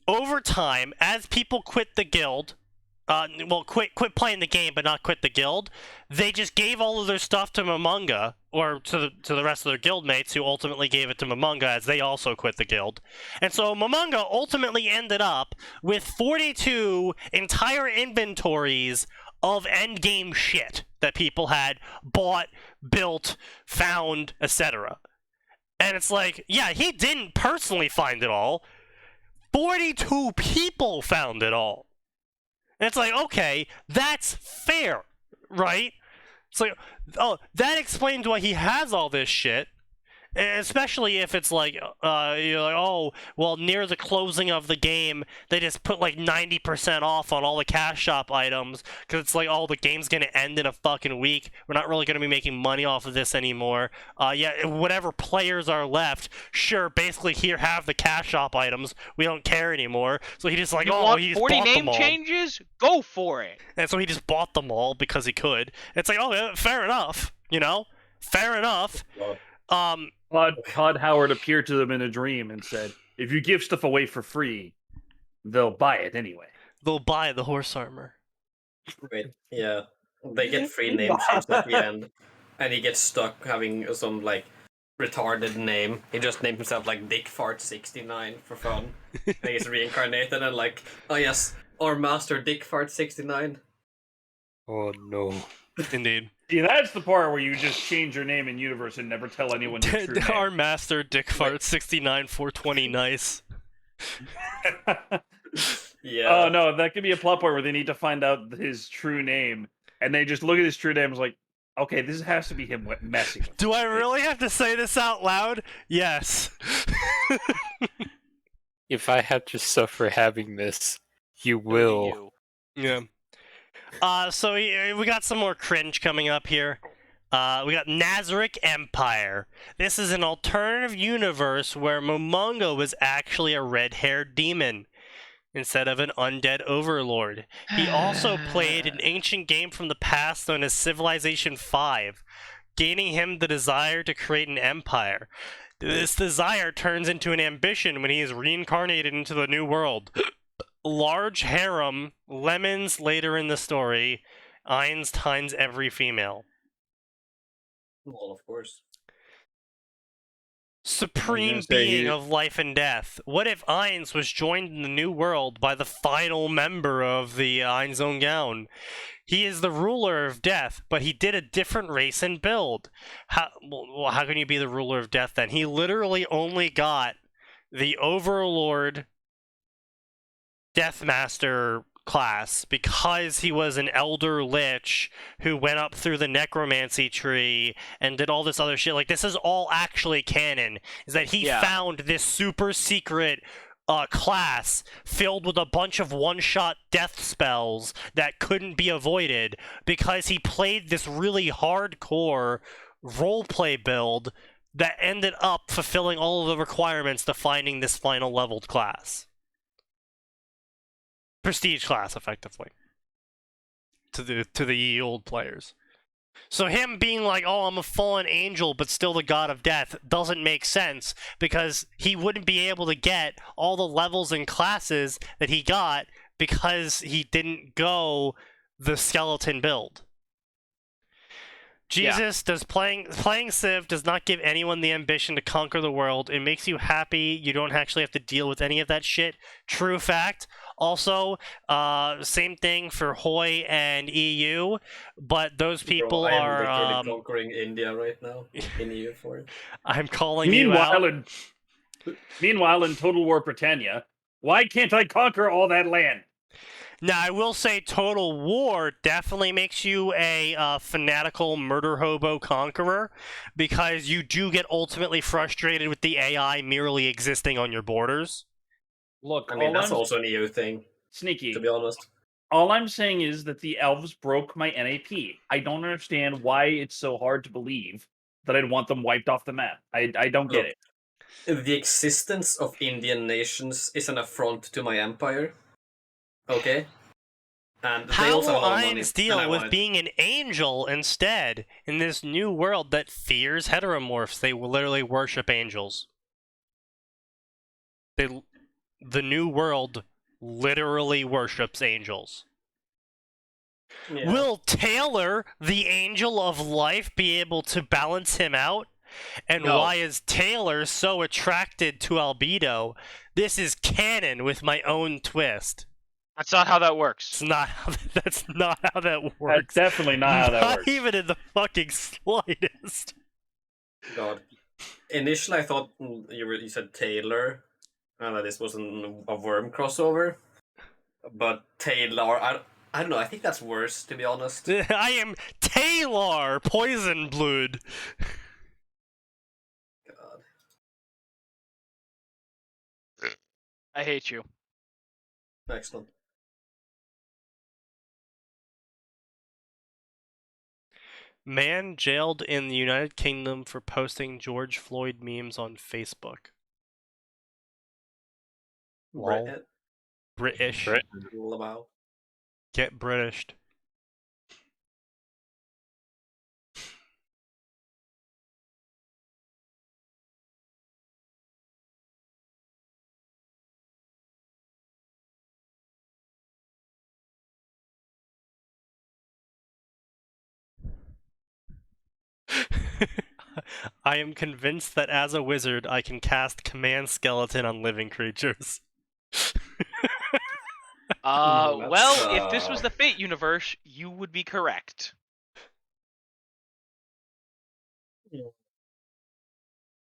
over time, as people quit the guild, quit playing the game, but not quit the guild, they just gave all of their stuff to Momonga, or to the rest of their guildmates, who ultimately gave it to Momonga as they also quit the guild. And so Momonga ultimately ended up with 42 entire inventories of endgame shit that people had bought, built, found, etc. And it's like, yeah, he didn't personally find it all. 42 people found it all. And it's like, okay, that's fair, right? It's like, oh, that explains why he has all this shit. Especially if it's like, you're like, oh, well, near the closing of the game, they just put like 90% off on all the cash shop items, because it's like, oh, the game's gonna end in a fucking week. We're not really gonna be making money off of this anymore. Yeah, whatever players are left, sure, basically here, have the cash shop items. We don't care anymore. So he just like, You oh, want he just 40 bought name them all. changes? Go for it. And so he just bought them all because he could. It's like, oh, yeah, fair enough, you know? Fair enough. Todd Howard appeared to them in a dream and said, if you give stuff away for free, they'll buy it anyway. They'll buy the horse armor. Wait, yeah. They get free name change at the end. And he gets stuck having some, like, retarded name. He just named himself, like, Dickfart69 for fun. And he's reincarnated and, like, oh yes, our master Dickfart69. Oh no. Indeed. See, that's the part where you just change your name in universe and never tell anyone your true Our name. master Dickfart69 420 nice. Yeah. Oh no, that could be a plot point where they need to find out his true name, and they just look at his true name and is like, okay, this has to be him messing with Do I really have to say this out loud? Yes. If I have to suffer having this, you will. Yeah. So we got some more cringe coming up here. We got Nazarick Empire. This is an alternative universe where Momonga was actually a red-haired demon instead of an undead overlord. He also played an ancient game from the past known as Civilization 5, gaining him the desire to create an empire. This desire turns into an ambition when he is reincarnated into the new world. Large harem, lemons later in the story, Ainz times every female. Well, of course. Supreme being of life and death. What if Ainz was joined in the new world by the final member of the Ainz Gown? He is the ruler of death, but he did a different race and build. How can you be the ruler of death then? He literally only got the Overlord Deathmaster class because he was an elder lich who went up through the necromancy tree and did all this other shit. Like, this is all actually canon, is that he found this super secret class filled with a bunch of one-shot death spells that couldn't be avoided because he played this really hardcore roleplay build that ended up fulfilling all of the requirements to finding this final leveled class. Prestige class, effectively, to the ye old players. So him being like, oh, I'm a fallen angel, but still the god of death, doesn't make sense, because he wouldn't be able to get all the levels and classes that he got because he didn't go the skeleton build. Jesus, does playing Civ does not give anyone the ambition to conquer the world. It makes you happy. You don't actually have to deal with any of that shit. True fact. Also, same thing for Hoi and EU, but those people Bro, I am are. literally conquering India right now in EU for it. I'm calling you out. Meanwhile, in Total War Britannia, why can't I conquer all that land? Now, I will say Total War definitely makes you a fanatical murder hobo conqueror, because you do get ultimately frustrated with the AI merely existing on your borders. Look, I mean, that's also an EU thing, Sneaky. to be honest. All I'm saying is that the elves broke my NAP. I don't understand why it's so hard to believe that I'd want them wiped off the map. I don't get it. The existence of Indian nations is an affront to my empire. Okay? And they How also have will a lot of money, Ainz and I deal want with it. being an angel instead in this new world that fears heteromorphs? They will literally worship angels. The new world literally worships angels. Yeah. Will Taylor, the angel of life, be able to balance him out? And No. why is Taylor so attracted to Albedo? This is canon with my own twist. That's not how that works. It's not. That's not how that That's works. definitely not how that Not works. even in the fucking slightest. God. Initially, I thought you said Taylor, and that this was a worm crossover. But Taylor, I don't know. I think that's worse, to be honest. I am Taylor, poison blood. God. I hate you. Excellent. Man jailed in the United Kingdom for posting George Floyd memes on Facebook. Lol. British. Wow. Get Britished. I am convinced that as a wizard, I can cast Command Skeleton on living creatures. Well, if this was the Fate universe, you would be correct.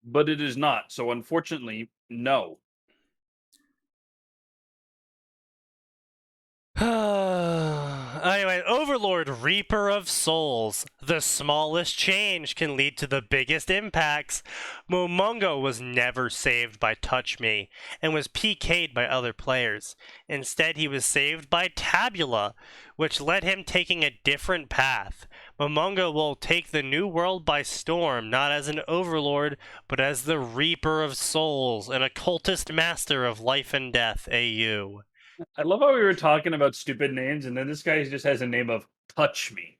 But it is not. So unfortunately, no. Anyway, Overlord, Reaper of Souls. The smallest change can lead to the biggest impacts. Momongo was never saved by Touch Me, and was PK'd by other players. Instead, he was saved by Tabula, which led him taking a different path. Momongo will take the new world by storm, not as an Overlord, but as the Reaper of Souls, an occultist master of life and death, AU. I love how we were talking about stupid names, and then this guy just has a name of Touch Me.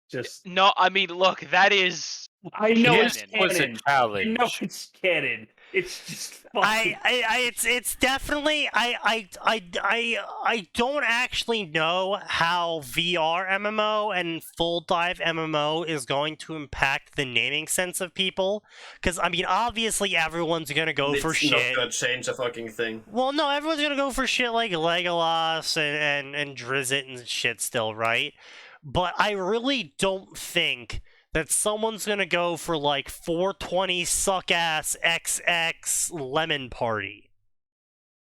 Just No, I mean, look, that is. I know Canon. it's Was a canon. challenge. I know it's canon. It's just fun. It's definitely I don't actually know how VR MMO and full dive MMO is going to impact the naming sense of people, because I mean obviously everyone's gonna go for It's shit. not gonna change a fucking thing. Well, no, everyone's gonna go for shit like Legolas and Drizzt and shit still, right? But I really don't think that someone's gonna go for like 420 suck-ass XX Lemon Party.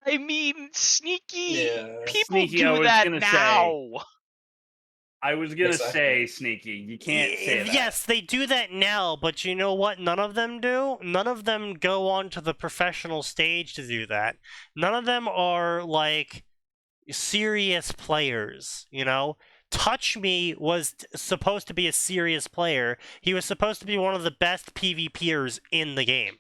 I mean, sneaky. Yeah. People Sneaky, I do was that gonna now. I was gonna Exactly. say, Sneaky, you can't say that. Yes, they do that now, but you know what none of them do? None of them go onto the professional stage to do that. None of them are like serious players, you know? Touch Me was supposed to be a serious player. He was supposed to be one of the best PvPers in the game.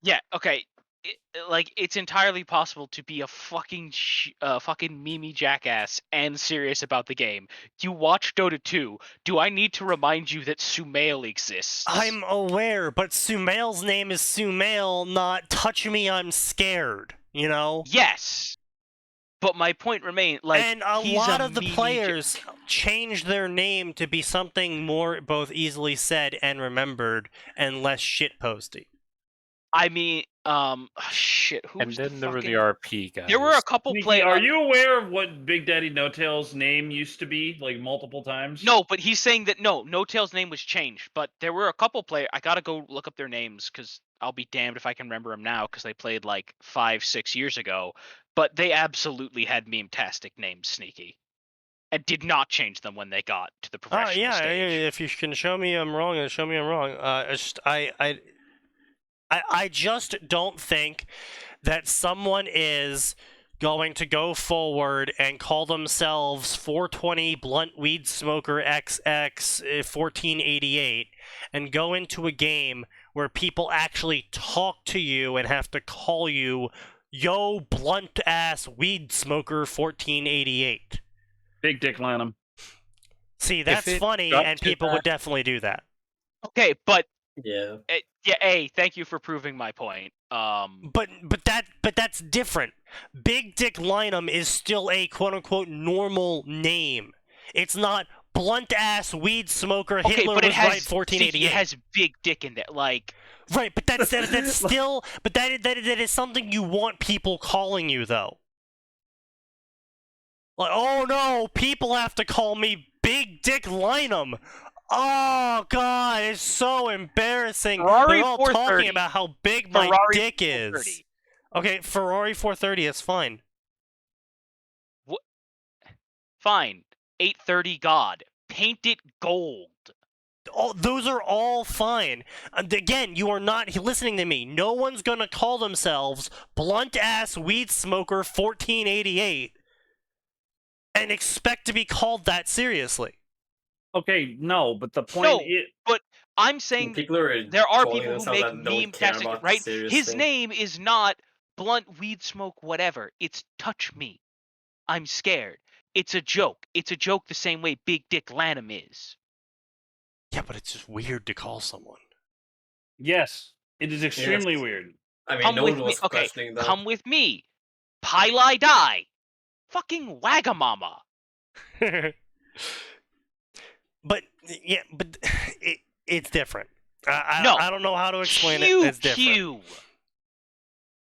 Yeah, okay. It's entirely possible to be a fucking Mimi jackass and serious about the game. You watch Dota 2. Do I need to remind you that Sumail exists? I'm aware, but Sumail's name is Sumail, not Touch Me, I'm Scared, you know? Yes. But my point remains, like, and a he's lot of the meme-y players changed their name to be something more both easily said and remembered and less shitposty. I mean, shit. Who's And then there were the fucking- RP guys. There were a couple Sneaky, players. are you aware of what Big Daddy No Tail's name used to be, like multiple times? No, but he's saying that No Tail's name was changed, but there were a couple players. I gotta go look up their names because I'll be damned if I can remember them now because they played like 5-6 years ago. But they absolutely had meme-tastic names, Sneaky, and did not change them when they got to the professional Yeah, stage. if you can show me I'm wrong, then show me I'm wrong. I just don't think that someone is going to go forward and call themselves 420 Blunt Weed Smoker XX 1488 and go into a game where people actually talk to you and have to call you Yo Blunt Ass Weed Smoker 1488. Big Dick Lanham. See, that's it funny, got and to people that- would definitely do that. Okay, but Yeah. thank you for proving my point. But that's different. Big Dick Lineham is still a quote unquote normal name. It's not Blunt Ass Weed Smoker Okay, Hitler but it was has right 1488. It has big dick in there, like. Right, but that's still that is something you want people calling you though. Like, oh no, people have to call me Big Dick Lineham. Oh god, it's so embarrassing. Ferrari They're all 430. talking about how big my Ferrari dick 430. is. Okay, Ferrari 430 is fine. Fine. 830 God. Paint it gold. Those are all fine. And again, you are not listening to me. No one's gonna call themselves Blunt Ass Weed Smoker 1488 and expect to be called that seriously. Okay, no, but the point No, is, but I'm saying People are there are calling people who themselves make that don't care meme-tastic, about right? serious His things. name is not Blunt Weed Smoke whatever. It's Touch Me. I'm scared. It's a joke. It's a joke the same way Big Dick Lanham is. Yeah, but it's just weird to call someone. yes, it is extremely Yes. weird. I mean, Come no with one me. was Okay, questioning that. come with me. Pili Die. Fucking Wagamama. But yeah, but it's different. No. I don't know how to explain it. Q It's different. Q.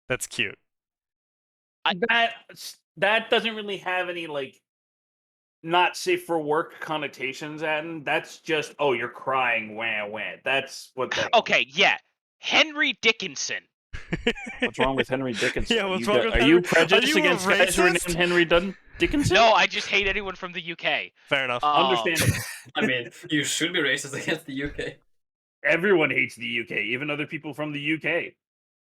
That's cute. That doesn't really have any like not safe for work connotations, and that's just you're crying, wah wah. That's what that. Okay, yeah. Henry Dickinson. What's wrong with Henry Dickinson? Yeah, what's wrong with Are Henry- you are prejudiced you a against guys who are racist? named Henry Dickinson? No, I just hate anyone from the UK. Fair enough. Understandable. I mean, you should be racist against the UK. Everyone hates the UK, even other people from the UK.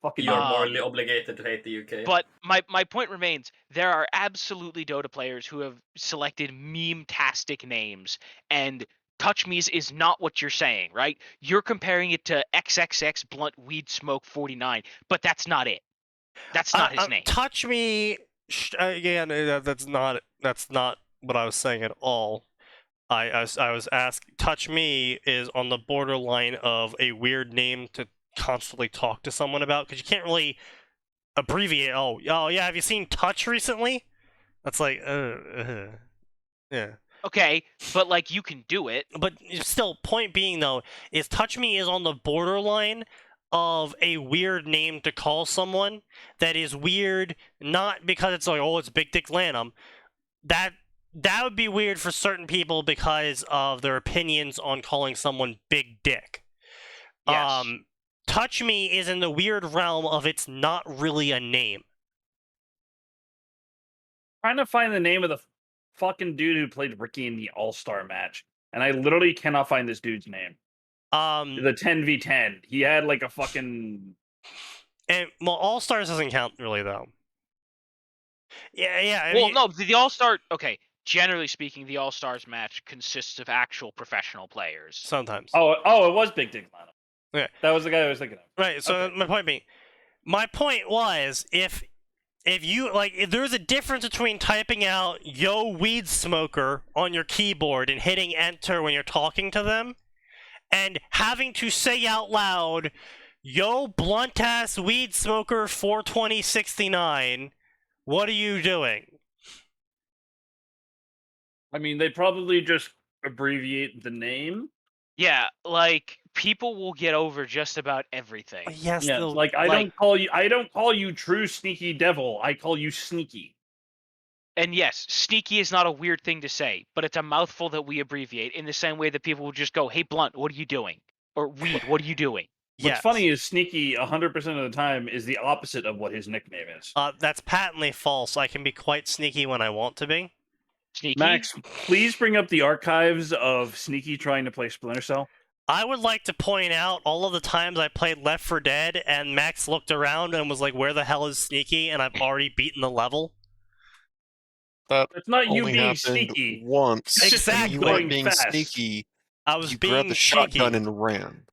Fucking You are Um, morally obligated to hate the UK. But my point remains, there are absolutely Dota players who have selected meme-tastic names, and Touch Me's is not what you're saying, right? You're comparing it to XXX Blunt Weed Smoke 49, but that's not it. That's not his name. Touch Me. Again, that's not what I was saying at all. I was asking. Touch Me is on the borderline of a weird name to constantly talk to someone about because you can't really abbreviate. Oh yeah. Have you seen Touch recently? That's like yeah. Okay, but like you can do it. But still, point being though, is Touch Me is on the borderline of a weird name to call someone that is weird, not because it's like, oh, it's Big Dick Lanham. That would be weird for certain people because of their opinions on calling someone Big Dick. Yes. Touch Me is in the weird realm of it's not really a name. trying to find the name of the fucking dude who played Ricky in the All-Star match, and I literally cannot find this dude's name. The 10v10. He had like a fucking. And well, All Stars doesn't count really though. Yeah. I Well, mean, no, the All-Star. Okay, generally speaking, the All-Stars match consists of actual professional players. sometimes. Oh, it was Big Dick Lanham. Okay. That was the guy I was thinking of. Right. So Okay. my point was if you like, if there's a difference between typing out "Yo Weed Smoker" on your keyboard and hitting enter when you're talking to them, and having to say out loud, "Yo Blunt Ass Weed Smoker 42069," what are you doing? I mean, they probably just abbreviate the name. Yeah, like people will get over just about everything. Yes, Yeah, they'll- like I don't call you true sneaky devil. I call you sneaky. And yes, sneaky is not a weird thing to say, but it's a mouthful that we abbreviate in the same way that people will just go, "Hey, Blunt, what are you doing?" Or "Weed, what are you doing?" What's yes. funny is sneaky 100% of the time is the opposite of what his nickname is. That's patently false. I can be quite sneaky when I want to be. Sneaky. Max, please bring up the archives of Sneaky trying to play Splinter Cell. I would like to point out all of the times I played Left 4 Dead and Max looked around and was like, "Where the hell is Sneaky?" and I've already beaten the level. It's not you Only being happened sneaky. once. It's just Exactly. You going weren't being fast. sneaky. I was You being grabbed the cheeky. shotgun and ran.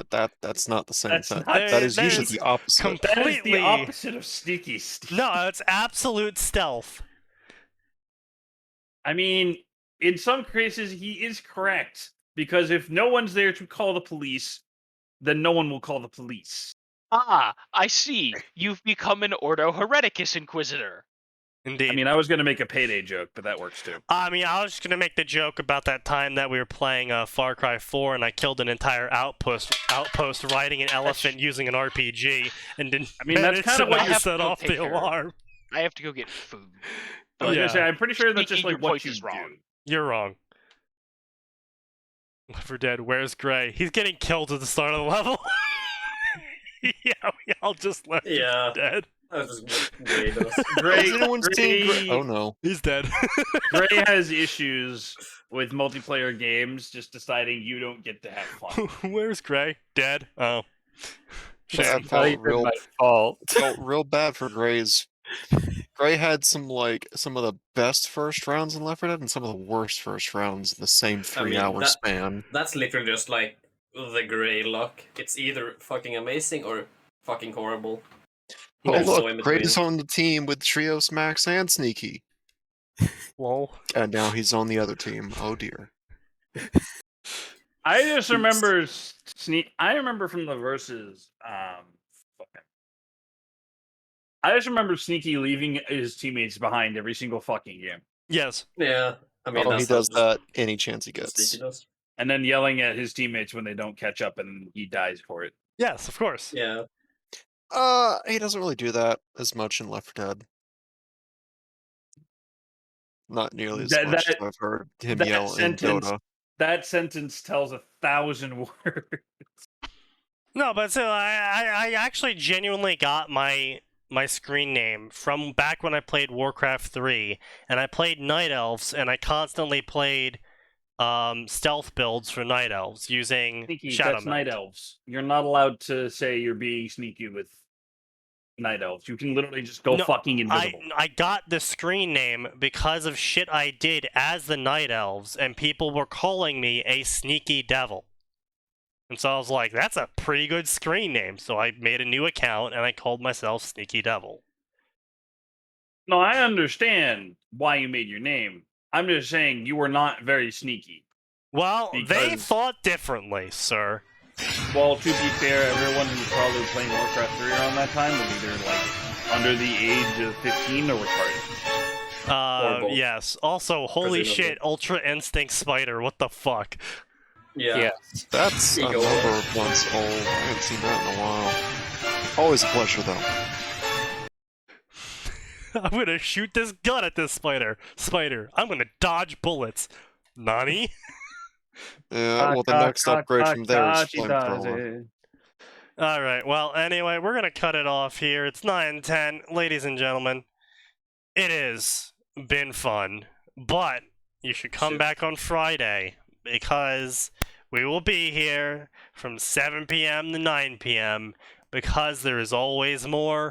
That's not the same That's thing. not- That is that usually is the opposite. That is the completely- opposite of sneaky. Steve. No, it's absolute stealth. I mean, in some cases, he is correct. Because if no one's there to call the police, then no one will call the police. Ah, I see. You've become an Ordo Hereticus Inquisitor. Indeed. I mean, I was going to make a payday joke, but that works too. I was just gonna make the joke about that time that we were playing Far Cry 4 and I killed an entire outpost riding an elephant using an RPG and didn't. I mean, that's manage kinda to what not you have set to off take the care of. alarm. I have to go get food. I was Yeah. going to say, I'm pretty sure that's just Sneaky, like your what point you is do. wrong. You're wrong. Left 4 Dead, where's Gray? He's getting killed at the start of the level. Yeah, we all just left him Yeah. dead. That's just great. Gray, Has anyone seen Gray, Oh no. He's dead. Gray has issues with multiplayer games, just deciding you don't get to have fun. Where's Gray? Dead? Oh. I Shame. felt Not even real, my fault. felt real bad for Gray's. Gray had some of the best first rounds in Left 4 Dead and some of the worst first rounds in the same 3-hour span. That's literally just like the gray luck. It's either fucking amazing or fucking horrible. Oh There's no in look, between. Gray is on the team with Trios, Max, and Sneaky. Lol. And now he's on the other team. Oh dear. I just remember I remember from the verses. I just remember Sneaky leaving his teammates behind every single fucking game, Yes. Yeah, I mean, Oh, he that's does not that any chance he just gets. Sneaky does. and then yelling at his teammates when they don't catch up, and he dies for it. Yes, of course. Yeah, He doesn't really do that as much in Left 4 Dead. Not nearly as That- much that- as I've heard him that yell in sentence- Dota. That sentence tells 1,000 words. No, but so I actually genuinely got my screen name from back when I played Warcraft 3, and I played Night Elves, and I constantly played stealth builds for Night Elves using Sneaky, Shadow that's Meld. Night Elves. You're not allowed to say you're being sneaky with Night Elves. You can literally just go No, fucking invisible. I got the screen name because of shit I did as the Night Elves, and people were calling me a sneaky devil. And so I was like, that's a pretty good screen name. So I made a new account and I called myself Sneaky Devil. No, I understand why you made your name. I'm just saying you were not very sneaky. Well, they Because- thought differently, sir. Well, to be fair, everyone who was probably playing Warcraft 3 around that time was either like under the age of 15 or retarded. Or both. Yes. Also, holy Presumably. shit, Ultra Instinct Spider, what the fuck? yeah. Yes. That's a Ego. number of months old. I haven't seen that in a while. Always a pleasure, though. I'm gonna shoot this gun at this spider. I'm gonna dodge bullets. Nani? Yeah, well, the next upgrade from there is Flamethrower. Alright, well, anyway, we're gonna cut it off here. It's 9:10. Ladies and gentlemen, it has been fun, but you should come Shit. back on Friday because we will be here from 7 p.m. to 9 p.m. because there is always more